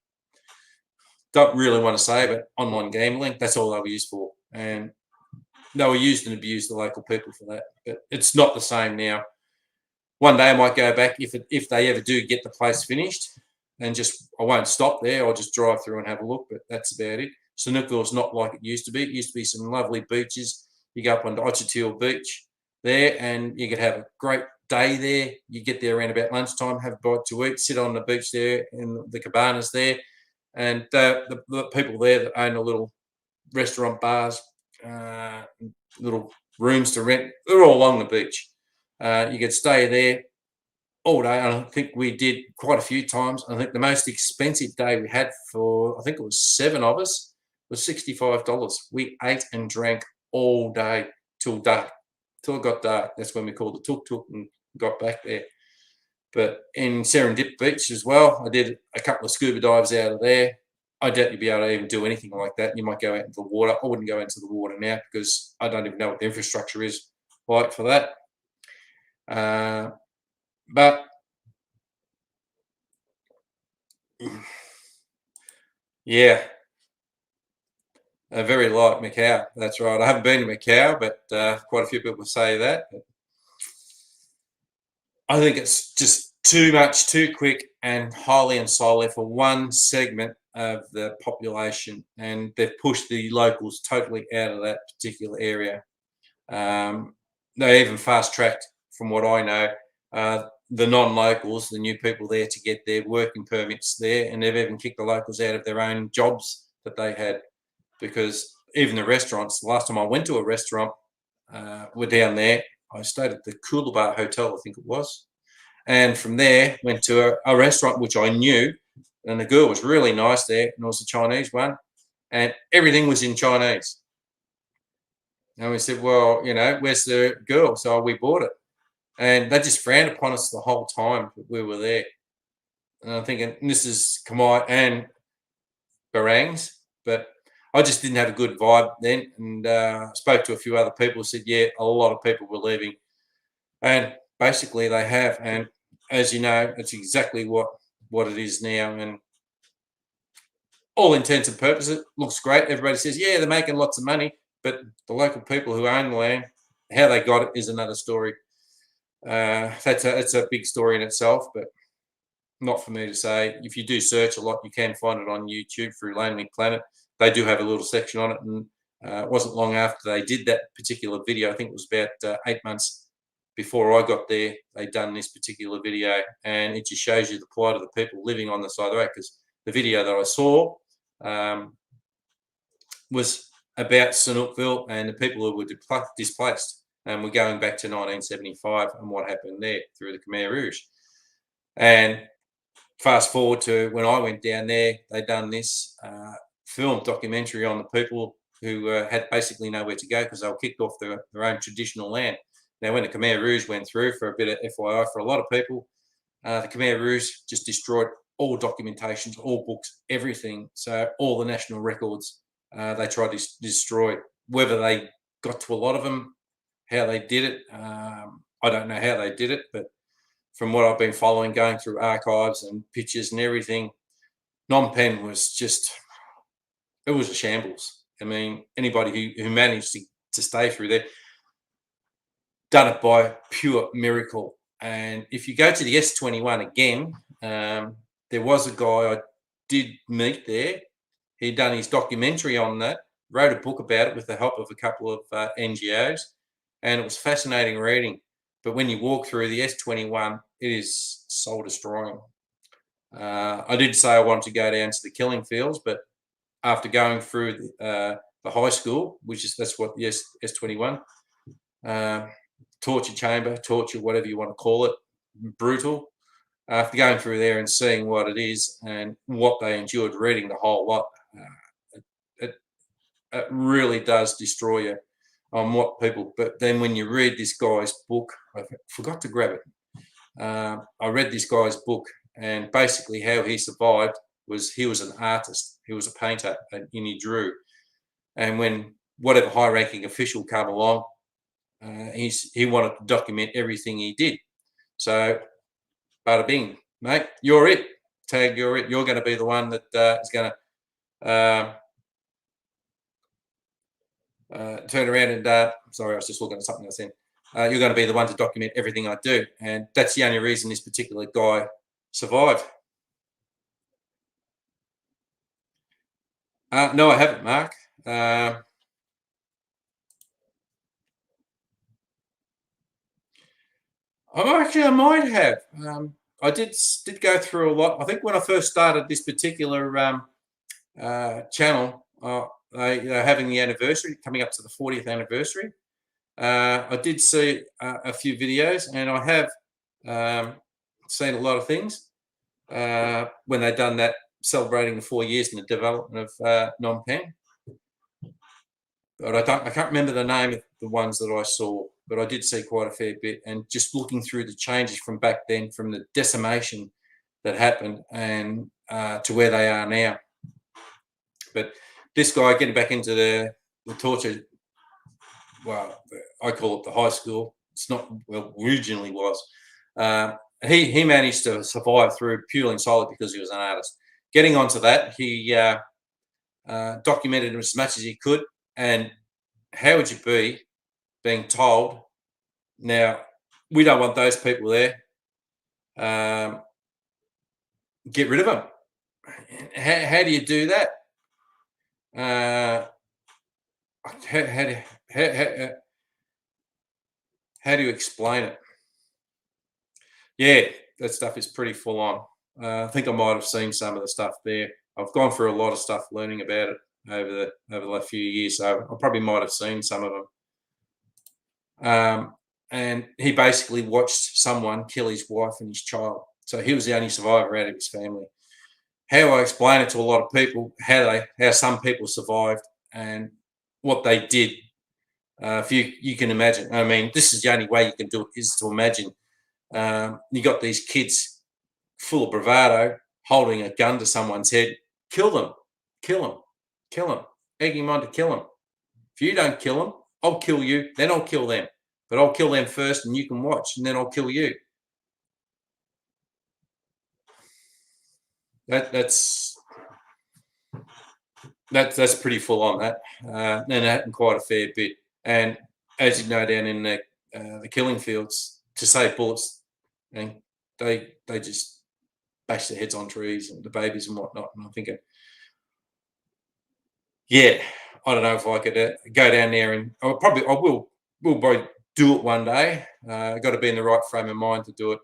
really want to say, but online gambling. That's all they were used for, and they were used and abused the local people for that. But it's not the same now. One day I might go back if they ever do get the place finished, and I won't stop there. I'll just drive through and have a look. But that's about it. Sanookville's not like it used to be. It used to be some lovely beaches. You go up onto Ochatil Beach there, and you could have a great day there. You get there around about lunchtime, have a bite to eat, sit on the beach there in the cabanas there, and the people there that own the little restaurant, bars, little rooms to rent, they're all along the beach. You could stay there all day. And I think we did quite a few times. I think the most expensive day we had I think it was 7 of us, was $65. We ate and drank all day till dark, till it got dark. That's when we called the tuk-tuk and got back there. But in Serendip Beach as well, I did a couple of scuba dives out of there. I doubt you'd be able to even do anything like that. You might go out into the water. I wouldn't go into the water now because I don't even know what the infrastructure is like for that. But yeah, very like Macau. That's right. I haven't been to Macau, but quite a few people say that. But I think it's just too much, too quick, and highly and solely for one segment of the population, and they've pushed the locals totally out of that particular area. They even fast-tracked, from what I know, the non-locals, the new people there, to get their working permits there, and they've even kicked the locals out of their own jobs that they had, because even the restaurants, the last time I went to a restaurant, were down there. I stayed at the Coolabah Hotel, I think it was, And from there, went to a restaurant which I knew, and the girl was really nice there, and it was a Chinese one, and everything was in Chinese. And we said, well, where's the girl? So we bought it. And they just frowned upon us the whole time that we were there. And I'm thinking, this is Khmer and Barangs, but I just didn't have a good vibe then. And spoke to a few other people, said, yeah, a lot of people were leaving. And basically they have. And as you know, it's exactly what it is now. And all intents and purposes, it looks great. Everybody says, yeah, they're making lots of money. But the local people who own the land, how they got it is another story. That's a big story in itself, but not for me to say. If you do search a lot, you can find it on YouTube through Lonely Planet. They do have a little section on it, and it wasn't long after they did that particular video. I think it was about 8 months before I got there. They'd done this particular video, and it just shows you the plight of the people living on the side of the road. Because the video that I saw was about Sanookville and the people who were displaced. And we're going back to 1975 and what happened there through the Khmer Rouge. And fast forward to when I went down there, they'd done this film documentary on the people who had basically nowhere to go because they were kicked off their own traditional land. Now, when the Khmer Rouge went through, for a bit of FYI for a lot of people, the Khmer Rouge just destroyed all documentations, all books, everything. So all the national records they tried to destroy. Whether they got to a lot of them, how they did it, I don't know how they did it, but from what I've been following, going through archives and pictures and everything, Phnom Penh was just, it was a shambles. I mean, anybody who managed to stay through there, done it by pure miracle. And if you go to the S21 again, there was a guy I did meet there. He'd done his documentary on that, wrote a book about it with the help of a couple of NGOs, and it was fascinating reading. But when you walk through the S21, it is soul destroying. I did say I wanted to go down to the killing fields, but after going through the high school, that's what the S21, torture chamber, torture, whatever you want to call it, brutal. After going through there and seeing what it is and what they endured, reading the whole lot, it really does destroy you on what people. But then when you read this guy's book, I forgot to grab it. I read this guy's book, and basically how he survived was he was an artist. He was a painter, and he drew. And when whatever high-ranking official came along, he wanted to document everything he did. So, bada bing, mate, you're it. Tag, you're it. You're going to be the one that is going to turn around and sorry, I was just looking at something else then. You're going to be the one to document everything I do, and that's the only reason this particular guy survived. No, I haven't, Mark. I might have. I did go through a lot. I think when I first started this particular channel, they're having the anniversary, coming up to the 40th anniversary. I did see a few videos, and I have seen a lot of things when they've done that, celebrating the 4 years in the development of Phnom Penh. But I can't remember the name of the ones that I saw, but I did see quite a fair bit. And just looking through the changes from back then, from the decimation that happened and to where they are now. But this guy getting back into the torture, well, I call it the high school. It's not, well, originally was. He managed to survive through purely and solely because he was an artist. Getting onto that, he documented as much as he could. And how would you be being told, now, we don't want those people there, get rid of them? How do you do that? How do you explain it? Yeah, that stuff is pretty full on. I think I might have seen some of the stuff there. I've gone through a lot of stuff learning about it over the last few years, so I probably might have seen some of them. and he basically watched someone kill his wife and his child. So he was the only survivor out of his family. How I explain it to a lot of people, how some people survived and what they did. If you can imagine, I mean, this is the only way you can do it, is to imagine. You got these kids full of bravado, holding a gun to someone's head. Kill them, kill them, kill them, egging them on to kill them. If you don't kill them, I'll kill you, then I'll kill them. But I'll kill them first and you can watch, and then I'll kill you. That's pretty full on, that. And it happened quite a fair bit. And as you know, down in the killing fields, to save bullets, and they just bash their heads on trees and the babies and whatnot. And I'm thinking, yeah, I don't know if I could go down there, and I will probably do it one day. Got to be in the right frame of mind to do it.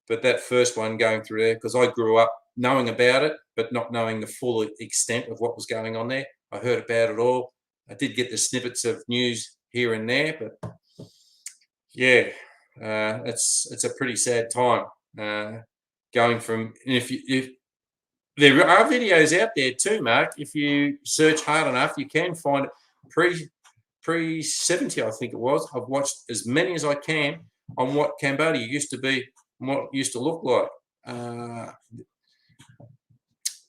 But that first one going through there, because I grew up knowing about it, but not knowing the full extent of what was going on there. I heard about it all. I did get the snippets of news here and there, but yeah, it's a pretty sad time. Going from, if there are videos out there too, Mark. If you search hard enough, you can find it. Pre 70, I think it was. I've watched as many as I can on what Cambodia used to be and what it used to look like.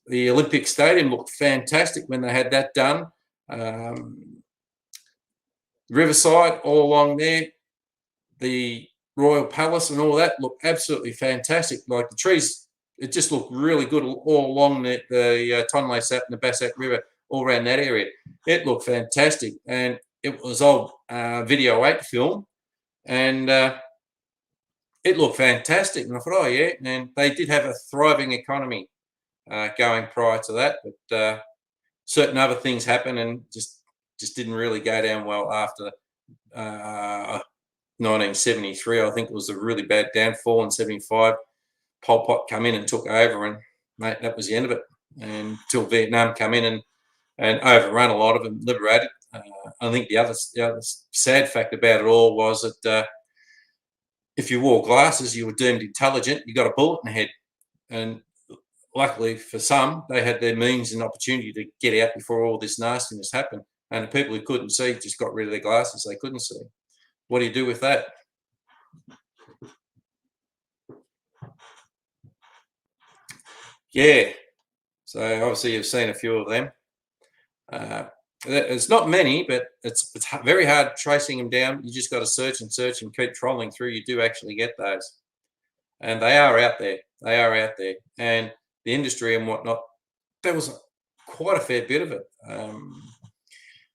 The Olympic Stadium looked fantastic when they had that done. Riverside, all along there, the Royal Palace and all that looked absolutely fantastic. Like the trees, it just looked really good all along the Tonle Sap and the Bassac River, all around that area. It looked fantastic, and it was old Video 8 film, and it looked fantastic. And I thought, oh yeah, and they did have a thriving economy going prior to that, but certain other things happened and just didn't really go down well after 1973. I think it was a really bad downfall in 75. Pol Pot come in and took over, and mate, that was the end of it. And until Vietnam come in and overrun a lot of them, liberated. I think the other sad fact about it all was that if you wore glasses, you were deemed intelligent. You got a bullet in the head, and luckily for some, they had their means and opportunity to get out before all this nastiness happened. And the people who couldn't see just got rid of their glasses. They couldn't see. What do you do with that? Yeah. So obviously you've seen a few of them. It's not many, but it's very hard tracing them down. You just got to search and keep trolling through. You do actually get those. And they are out there. They are out there. And the industry and whatnot, there was quite a fair bit of it.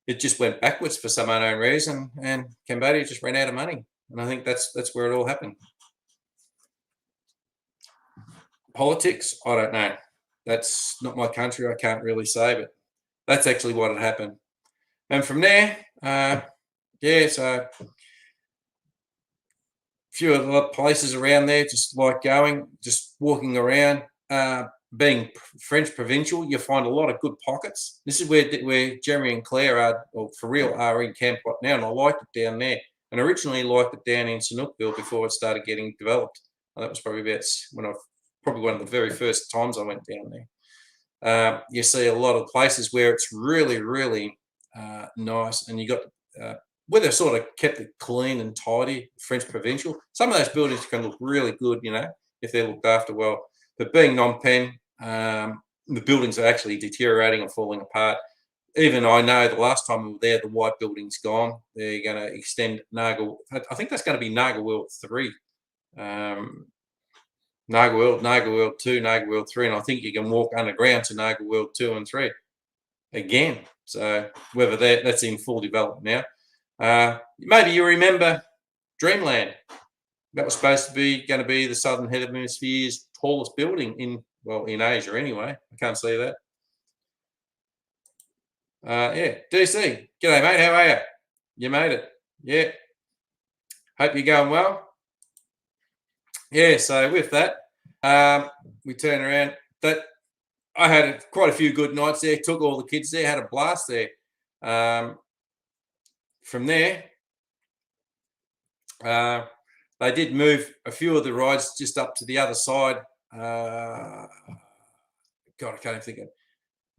It just went backwards for some unknown reason, and Cambodia just ran out of money. And I think that's where it all happened. Politics, I don't know. That's not my country. I can't really say, but that's actually what had happened. And from there, yeah, so a few other places around there, just like going, just walking around. Being French provincial, you find a lot of good pockets. This is where Jeremy and Claire are, or for real, are in Camp Pot now, and I liked it down there. And originally liked it down in Sanookville before it started getting developed. And that was probably probably one of the very first times I went down there. You see a lot of places where it's really, really nice, and you got where they've sort of kept it clean and tidy. French provincial, some of those buildings can look really good, if they're looked after well. But being Phnom Penh, the buildings are actually deteriorating and falling apart. Even I know the last time we were there, the white building's gone. They're going to extend Naga. I think that's going to be Naga World 3. Naga World 2, Naga World 3. And I think you can walk underground to Naga World 2 and 3 again. So whether that's in full development now. Maybe you remember Dreamland. That was supposed to be going to be the Southern Hemisphere's tallest building in Asia anyway. I can't see that. Yeah, DC. G'day, mate. How are you? You made it. Yeah. Hope you're going well. Yeah, so with that, we turn around. I had quite a few good nights there. Took all the kids there. Had a blast there. From there, They did move a few of the rides just up to the other side. God, I can't think of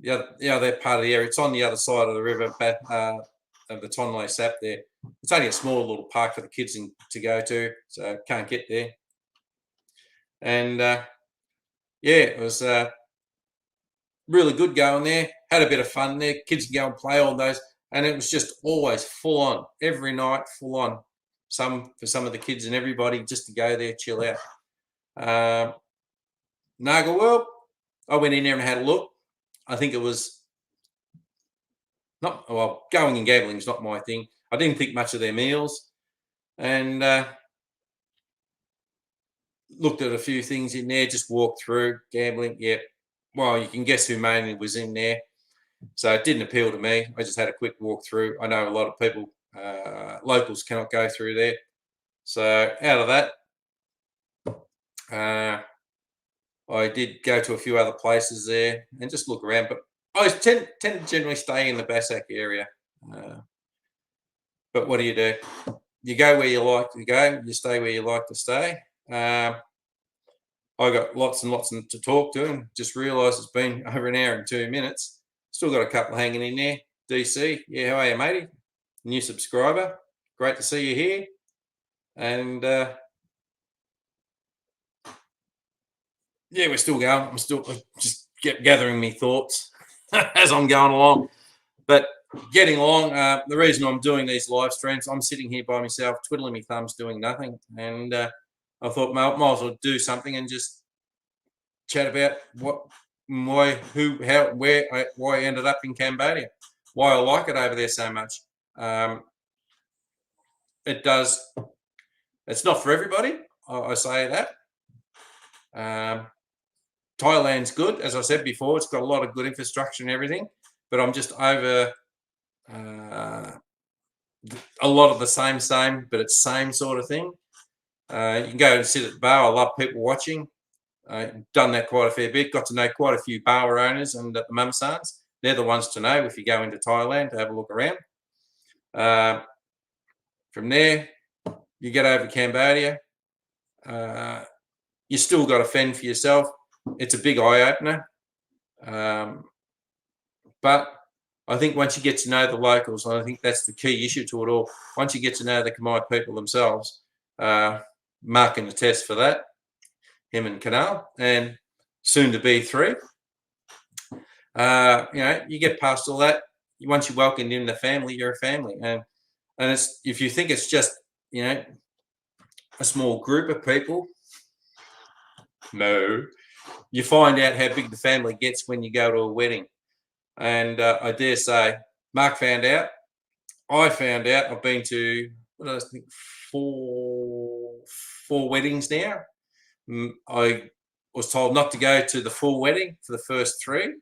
the other part of the area. It's on the other side of the river, of the Tonle Sap there. It's only a small little park for the kids to go to, so can't get there. And yeah, it was really good going there. Had a bit of fun there. Kids can go and play all those, and it was just always full on every night, full on. For some of the kids and everybody just to go there, chill out. Naga World, I went in there and had a look. I think it was not well. Going and gambling is not my thing. I didn't think much of their meals, and looked at a few things in there. Just walked through gambling. Yep. Well, you can guess who mainly was in there. So it didn't appeal to me. I just had a quick walk through. I know a lot of people, locals, cannot go through there. So out of that, I did go to a few other places there and just look around. But I tend to generally stay in the Basak area. But what do? You go where you like to go. You stay where you like to stay. I got lots and lots to talk to, and just realised it's been over an hour and 2 minutes. Still got a couple hanging in there. DC, yeah, how are you, matey? New subscriber. Great to see you here. And yeah, we're still going. I'm still just gathering me thoughts as I'm going along. But getting along, the reason I'm doing these live streams, I'm sitting here by myself, twiddling my thumbs, doing nothing. And I thought, might as well do something and just chat about why I ended up in Cambodia, why I like it over there so much. It's not for everybody. I say that. Thailand's good, as I said before. It's got a lot of good infrastructure and everything, but I'm just over a lot of the same, but it's same sort of thing. You can go and sit at the bar. I love people watching. Done that quite a fair bit. Got to know quite a few bar owners and the mumsans. They're the ones to know if you go into Thailand to have a look around. From there, you get over to Cambodia. You still got to fend for yourself. It's a big eye opener. But I think once you get to know the locals, I think that's the key issue to it all. Once you get to know the Khmer people themselves, Mark can attest for that, him and Canal, and soon to be 3. You get past all that. Once you're welcomed in the family, you're a family. And it's, if you think it's just, a small group of people, no. You find out how big the family gets when you go to a wedding. And I dare say, Mark found out. I found out. I've been to, I think, four weddings now. I was told not to go to the full wedding for the first 3,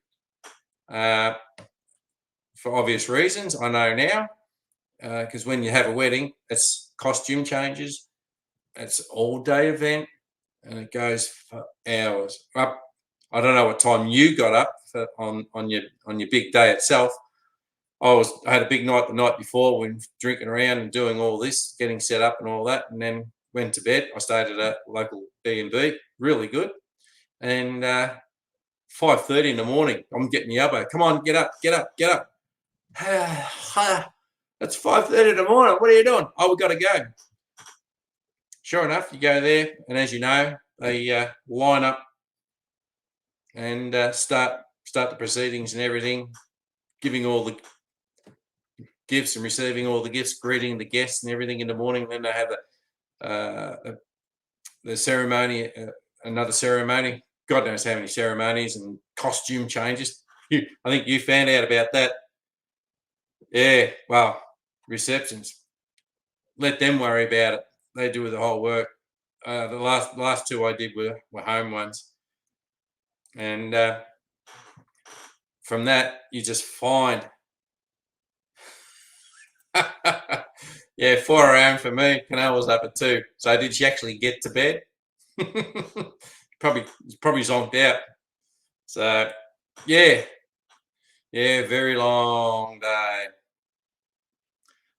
for obvious reasons. I know now, because when you have a wedding, it's costume changes. It's an all-day event, and it goes for hours. I don't know what time you got up on your big day itself. I had a big night the night before, when drinking around and doing all this, getting set up and all that, and then went to bed. I stayed at a local B&B, really good. And 5:30 in the morning, I'm getting the elbow. Come on, get up. It's 5:30 in the morning. What are you doing? Oh, we got to go. Sure enough, you go there, and as you know, they line up and start the proceedings and everything, giving all the gifts and receiving all the gifts, greeting the guests and everything in the morning. Then they have the ceremony, another ceremony. God knows how many ceremonies and costume changes. I think you found out about that. Yeah, well, receptions. Let them worry about it. They do the whole work. The last 2 I did were home ones. And from that, you just find, yeah, 4 a.m. for me. Canal was up at 2. So did she actually get to bed? probably zonked out. So yeah, very long day.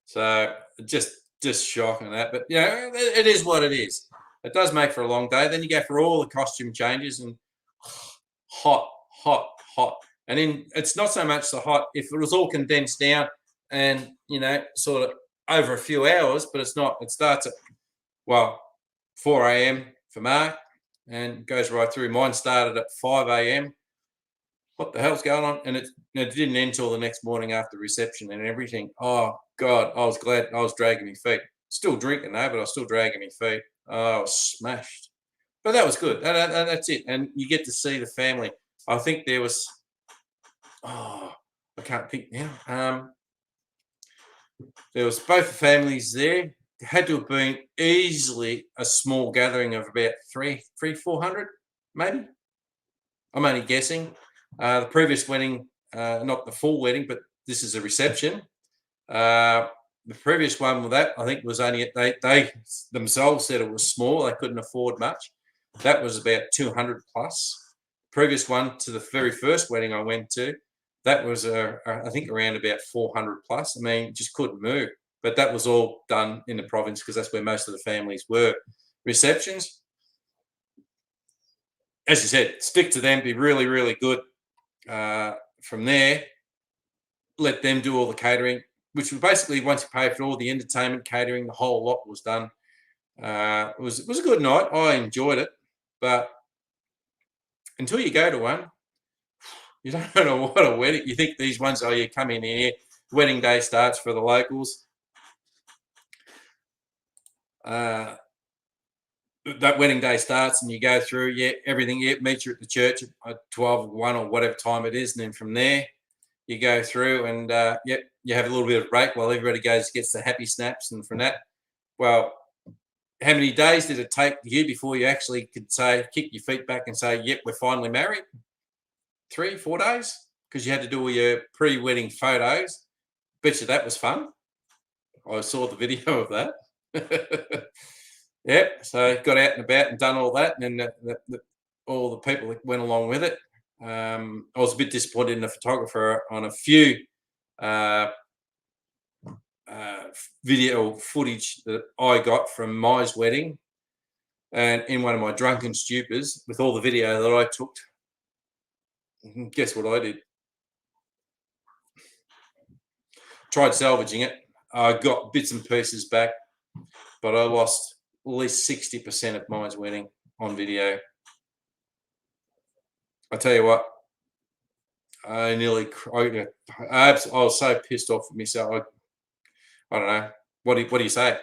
So just just shocking that. But yeah, it is what it is. It does make for a long day. Then you go for all the costume changes and hot, hot, hot. And then it's not so much the hot. If it was all condensed down and sort of over a few hours, but it's not. It starts at 4 a.m. for Mark and goes right through. Mine started at 5 a.m. What the hell's going on? And it didn't end till the next morning after reception and everything. Oh God, I was glad I was dragging my feet. Still drinking though, but I was still dragging my feet. Oh, I was smashed. But that was good. That's it. And you get to see the family. I think there was, I can't think now. There was both families there. There had to have been easily a small gathering of about 400, maybe. I'm only guessing. The previous wedding, not the full wedding, but this is a reception. The previous one with that, I think, was only they themselves said it was small. They couldn't afford much. That was about 200 plus. Previous one to the very first wedding I went to, that was I think around about 400 plus. I mean, just couldn't move. But that was all done in the province because that's where most of the families were. Receptions, as you said, stick to them. Be really, really good. From there, let them do all the catering, which was basically once you pay for all the entertainment, catering, the whole lot was done. It was a good night. I enjoyed it, but until you go to one, you don't know what a wedding. You think these ones, you come in here, wedding day starts for the locals. That wedding day starts and you go through, everything, meet you at the church at 12, 1 or whatever time it is. And then from there, you go through and, you have a little bit of break while everybody gets the happy snaps. And from that, well, how many days did it take you before you actually could kick your feet back and say, yep, we're finally married? 3, 4 days? Because you had to do all your pre-wedding photos. Bet you that was fun. I saw the video of that. Yep, so got out and about and done all that, and then all the people that went along with it. I was a bit disappointed in the photographer on a few video footage that I got from Mai's wedding, and in one of my drunken stupors with all the video that I took. Guess what I did? Tried salvaging it. I got bits and pieces back, but I lost at least 60% of Mai's wedding on video. I tell you what, I nearly cried. I was so pissed off with myself. I don't know. What do you say?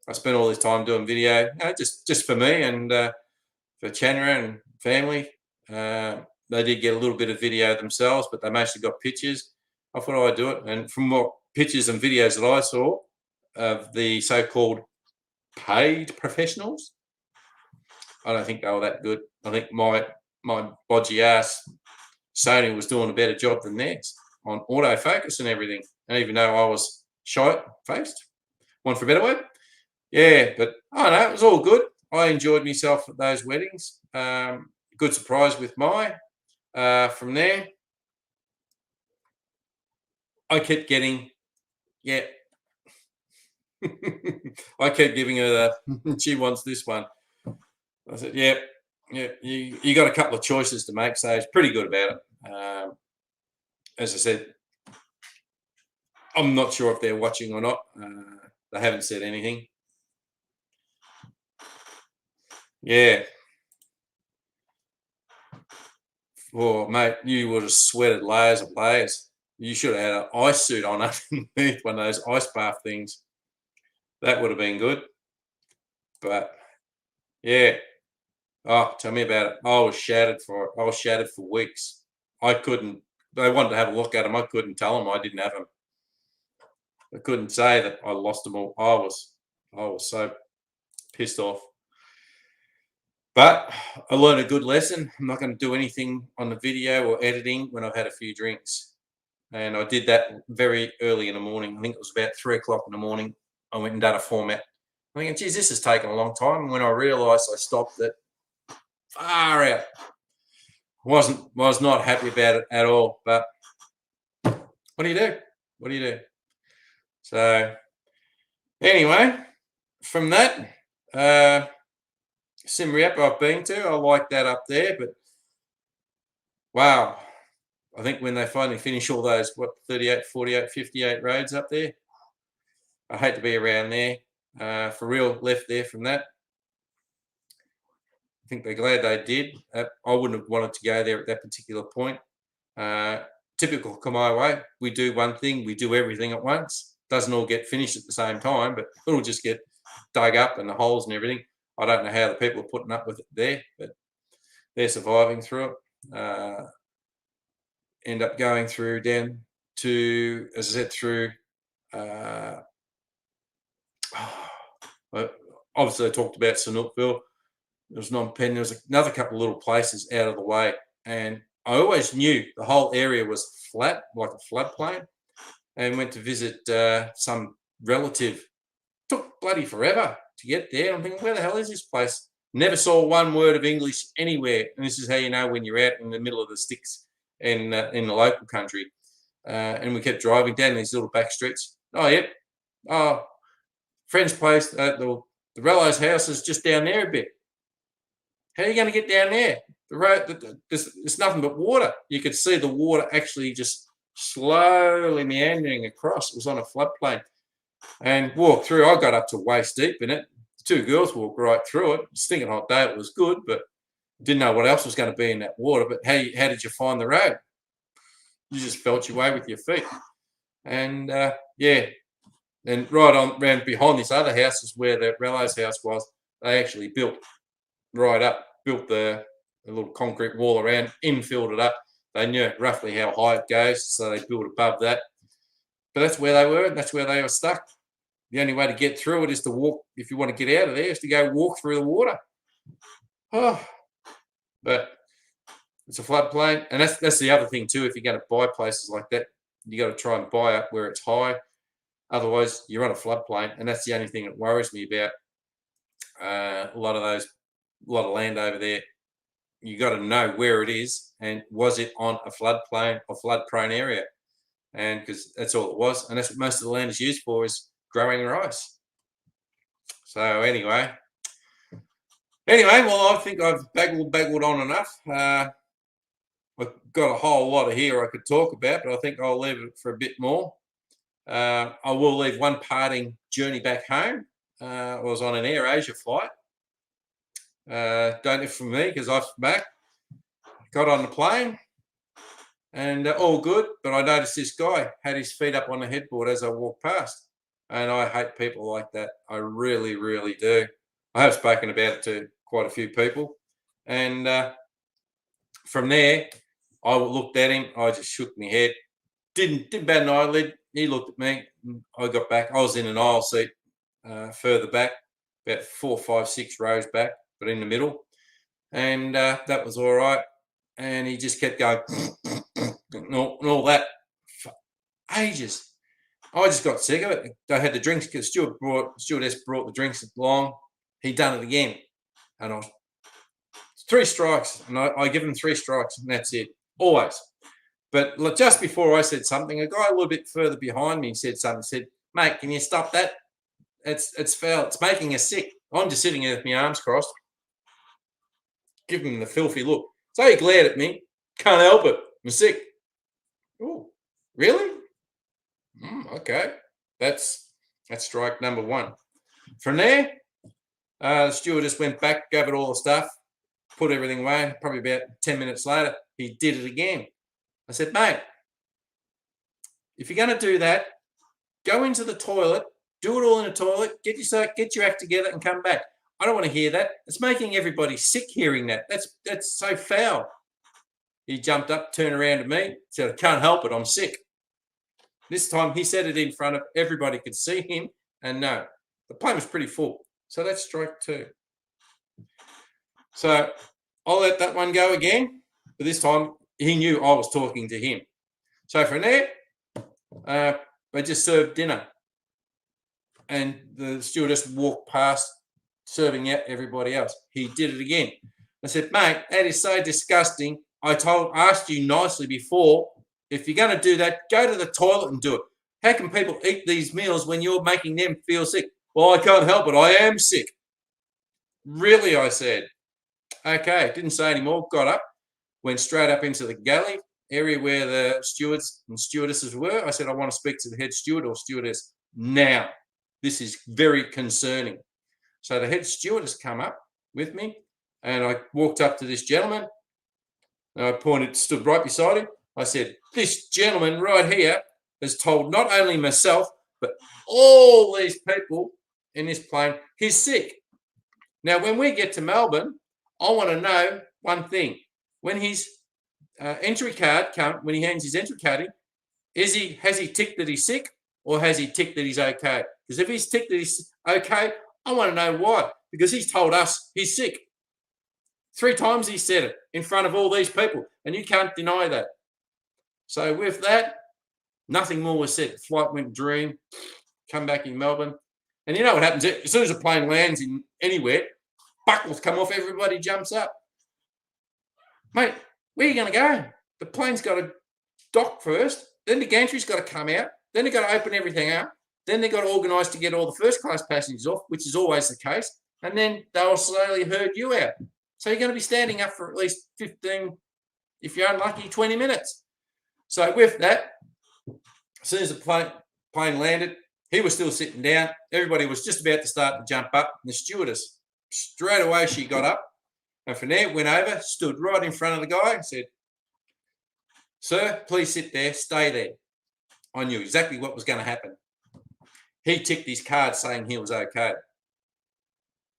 I spent all this time doing video, just for me and for Chania and family. They did get a little bit of video themselves, but they mostly got pictures. I thought I'd do it. And from what pictures and videos that I saw of the so-called paid professionals, I don't think they were that good. I think my bodgy ass Sony was doing a better job than theirs on autofocus and everything. And even though I was shy-faced, one for a better word, but I don't know, it was all good. I enjoyed myself at those weddings. Good surprise with Mai. From there, I kept getting, I kept giving her she wants this one. I said, you got a couple of choices to make, so it's pretty good about it. As I said, I'm not sure if they're watching or not. They haven't said anything. Yeah. Well, mate, you would have sweated layers of layers. You should have had an ice suit on underneath one of those ice bath things. That would have been good. But yeah. Oh, tell me about it. I was shattered for weeks. I couldn't. They wanted to have a look at them. I couldn't tell them I didn't have them. I couldn't say that I lost them all. I was so pissed off. But I learned a good lesson. I'm not going to do anything on the video or editing when I've had a few drinks. And I did that very early in the morning. I think it was about 3 o'clock in the morning. I went and done a format. I'm thinking, geez, this has taken a long time. And when I realised I stopped it, far out. Was not happy about it at all. But what do you do? So Anyway, from that, Siem Reap I've been to. I like that up there, but wow. I think when they finally finish all those, 38, 48, 58 roads up there, I hate to be around there. For real, left there from that. I think they're glad they did. I wouldn't have wanted to go there at that particular point. Typical Kamai way. We do one thing, we do everything at once. Doesn't all get finished at the same time, but it'll just get dug up and the holes and everything. I don't know how the people are putting up with it there, but they're surviving through it. End up going through down to, as I said, through obviously I talked about Sanookville. There was Phnom Penh. There was another couple of little places out of the way, and I always knew the whole area was flat, like a floodplain, and went to visit some relative. Took bloody forever to get there. I'm thinking, where the hell is this place? Never saw one word of English anywhere, and this is how you know when you're out in the middle of the sticks in the local country. And we kept driving down these little back streets. Oh, yep. Oh, friend's place. The Rello's house is just down there a bit. How are you going to get down there? The road, there's nothing but water. You could see the water actually just slowly meandering across. It was on a floodplain. And walked through. I got up to waist deep in it. The two girls walked right through it. Stinking hot day. It was good, but didn't know what else was going to be in that water. But how did you find the road? You just felt your way with your feet. And yeah. And right on around behind this other house is where the Rello's house was. They actually built right up, built the little concrete wall around, infilled it up. They knew roughly how high it goes, so they built above that. But that's where they were, and that's where they were stuck. The only way to get through it is to walk. If you want to get out of there, is to go walk through the water. Oh, but it's a floodplain, and that's the other thing too. If you're going to buy places like that, you got to try and buy up where it's high. Otherwise, you're on a floodplain, and that's the only thing that worries me about a lot of land over there. You got to know where it is, and was it on a floodplain or flood-prone area? And because that's all it was, and that's what most of the land is used for, is growing rice. So anyway, well, I think I've baggled on enough. I've got a whole lot of here I could talk about, but I think I'll leave it for a bit more. I will leave one parting journey back home. I was on an Air Asia flight. Don't live for me because I've back. Got on the plane. And all good, but I noticed this guy had his feet up on the headboard as I walked past. And I hate people like that. I really, really do. I have spoken about it to quite a few people. And from there, I looked at him. I just shook my head. Didn't bat an eyelid. He looked at me. I got back. I was in an aisle seat further back, about 4, 5, 6 rows back, but in the middle. And that was all right. And he just kept going and all that for ages. I just got sick of it. I had the drinks because stewardess brought the drinks along. He done it again, and I was 3 strikes, and I give him 3 strikes, and that's it, always. But just before I said something, a guy a little bit further behind me said something. Said, "Mate, can you stop that? It's foul. It's making us sick." I'm just sitting here with my arms crossed, giving him the filthy look. So he glared at me. Can't help it. I'm sick. Oh, really? Okay. That's strike number 1. From there, the stewardess went back, gathered all the stuff, put everything away. Probably about 10 minutes later, he did it again. I said, "Mate, if you're going to do that, go into the toilet, do it all in the toilet, get your act together and come back. I don't want to hear that. It's making everybody sick hearing that. That's so foul." He jumped up, turned around to me, said, "I can't help it, I'm sick." This time he said it in front of everybody, could see him, and no, the plane was pretty full. So that's strike 2. So I'll let that one go again, but this time he knew I was talking to him. So from there, they just served dinner, and the stewardess walked past, serving out everybody else. He did it again. I said, "Mate, that is so disgusting. I asked you nicely before, if you're going to do that, go to the toilet and do it. How can people eat these meals when you're making them feel sick? Well, I can't help it. I am sick. Really, I said. Okay, didn't say anymore. Got up, went straight up into the galley area where the stewards and stewardesses were. I said, I want to speak to the head steward or stewardess now. This is very concerning. So the head stewardess come up with me, and I walked up to this gentleman. And I stood right beside him. I said, this gentleman right here has told not only myself, but all these people in this plane he's sick. Now, when we get to Melbourne, I want to know one thing. When his entry card when he hands his entry card in, has he ticked that he's sick, or has he ticked that he's okay? Because if he's ticked that he's okay, I want to know why. Because he's told us he's sick. 3 times he said it in front of all these people, and you can't deny that. So with that, nothing more was said. The flight went dream, come back in Melbourne. And you know what happens? As soon as a plane lands in anywhere, buckles come off, everybody jumps up. Mate, where are you going to go? The plane's got to dock first, then the gantry's got to come out, then they've got to open everything up, then they've got to organise to get all the first class passengers off, which is always the case, and then they'll slowly herd you out. So you're going to be standing up for at least 15, if you're unlucky, 20 minutes. So with that, as soon as the plane landed, he was still sitting down. Everybody was just about to start to jump up. And the stewardess, straight away, she got up. And from there, went over, stood right in front of the guy and said, sir, please sit there, stay there. I knew exactly what was going to happen. He ticked his card saying he was okay.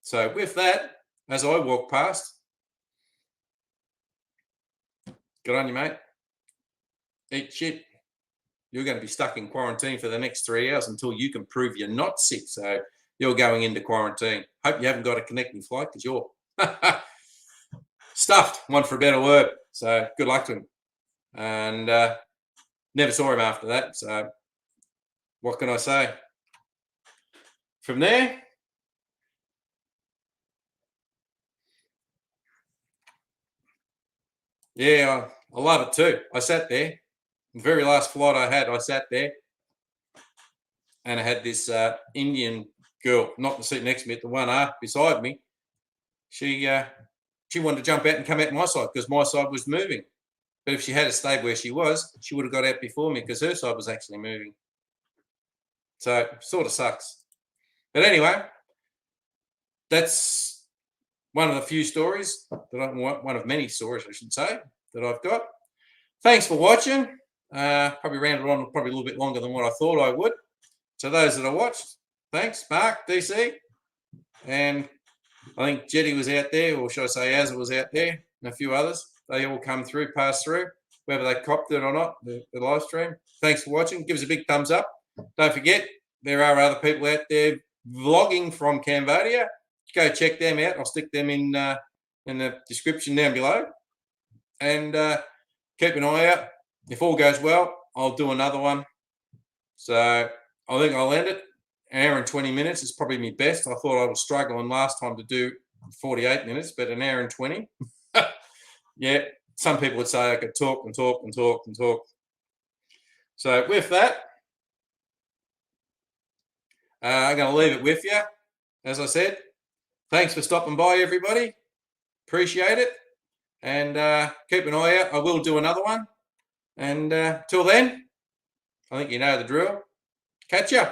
So with that, as I walked past, good on you, mate. Eat shit. You're going to be stuck in quarantine for the next 3 hours until you can prove you're not sick. So you're going into quarantine. Hope you haven't got a connecting flight, because you're stuffed, one for a better word. So good luck to him. And never saw him after that. So what can I say? From there, yeah, I love it too. I sat there. The very last flight I had, I sat there, and I had this Indian girl, not the seat next to me, at the one beside me. She wanted to jump out and come out my side because my side was moving. But if she had stayed where she was, she would have got out before me because her side was actually moving. So it sort of sucks. But anyway, that's one of the few stories one of many stories, I should say, that I've got. Thanks for watching. Probably ran it on probably a little bit longer than what I thought I would. So those that I watched, thanks, Mark, DC, and I think Jetty was out there, or should I say Azza was out there, and a few others. They all come through, pass through, whether they copped it or not, the live stream. Thanks for watching. Give us a big thumbs up. Don't forget, there are other people out there vlogging from Cambodia. Go check them out. I'll stick them in the description down below. And keep an eye out. If all goes well, I'll do another one. So I think I'll end it. An hour and 20 minutes is probably my best. I thought I was struggling last time to do 48 minutes, but an hour and 20. Yeah, some people would say I could talk and talk and talk and talk. So with that, I'm going to leave it with you. As I said, thanks for stopping by, everybody. Appreciate it. And keep an eye out. I will do another one. And till then, I think you know the drill. Catch ya.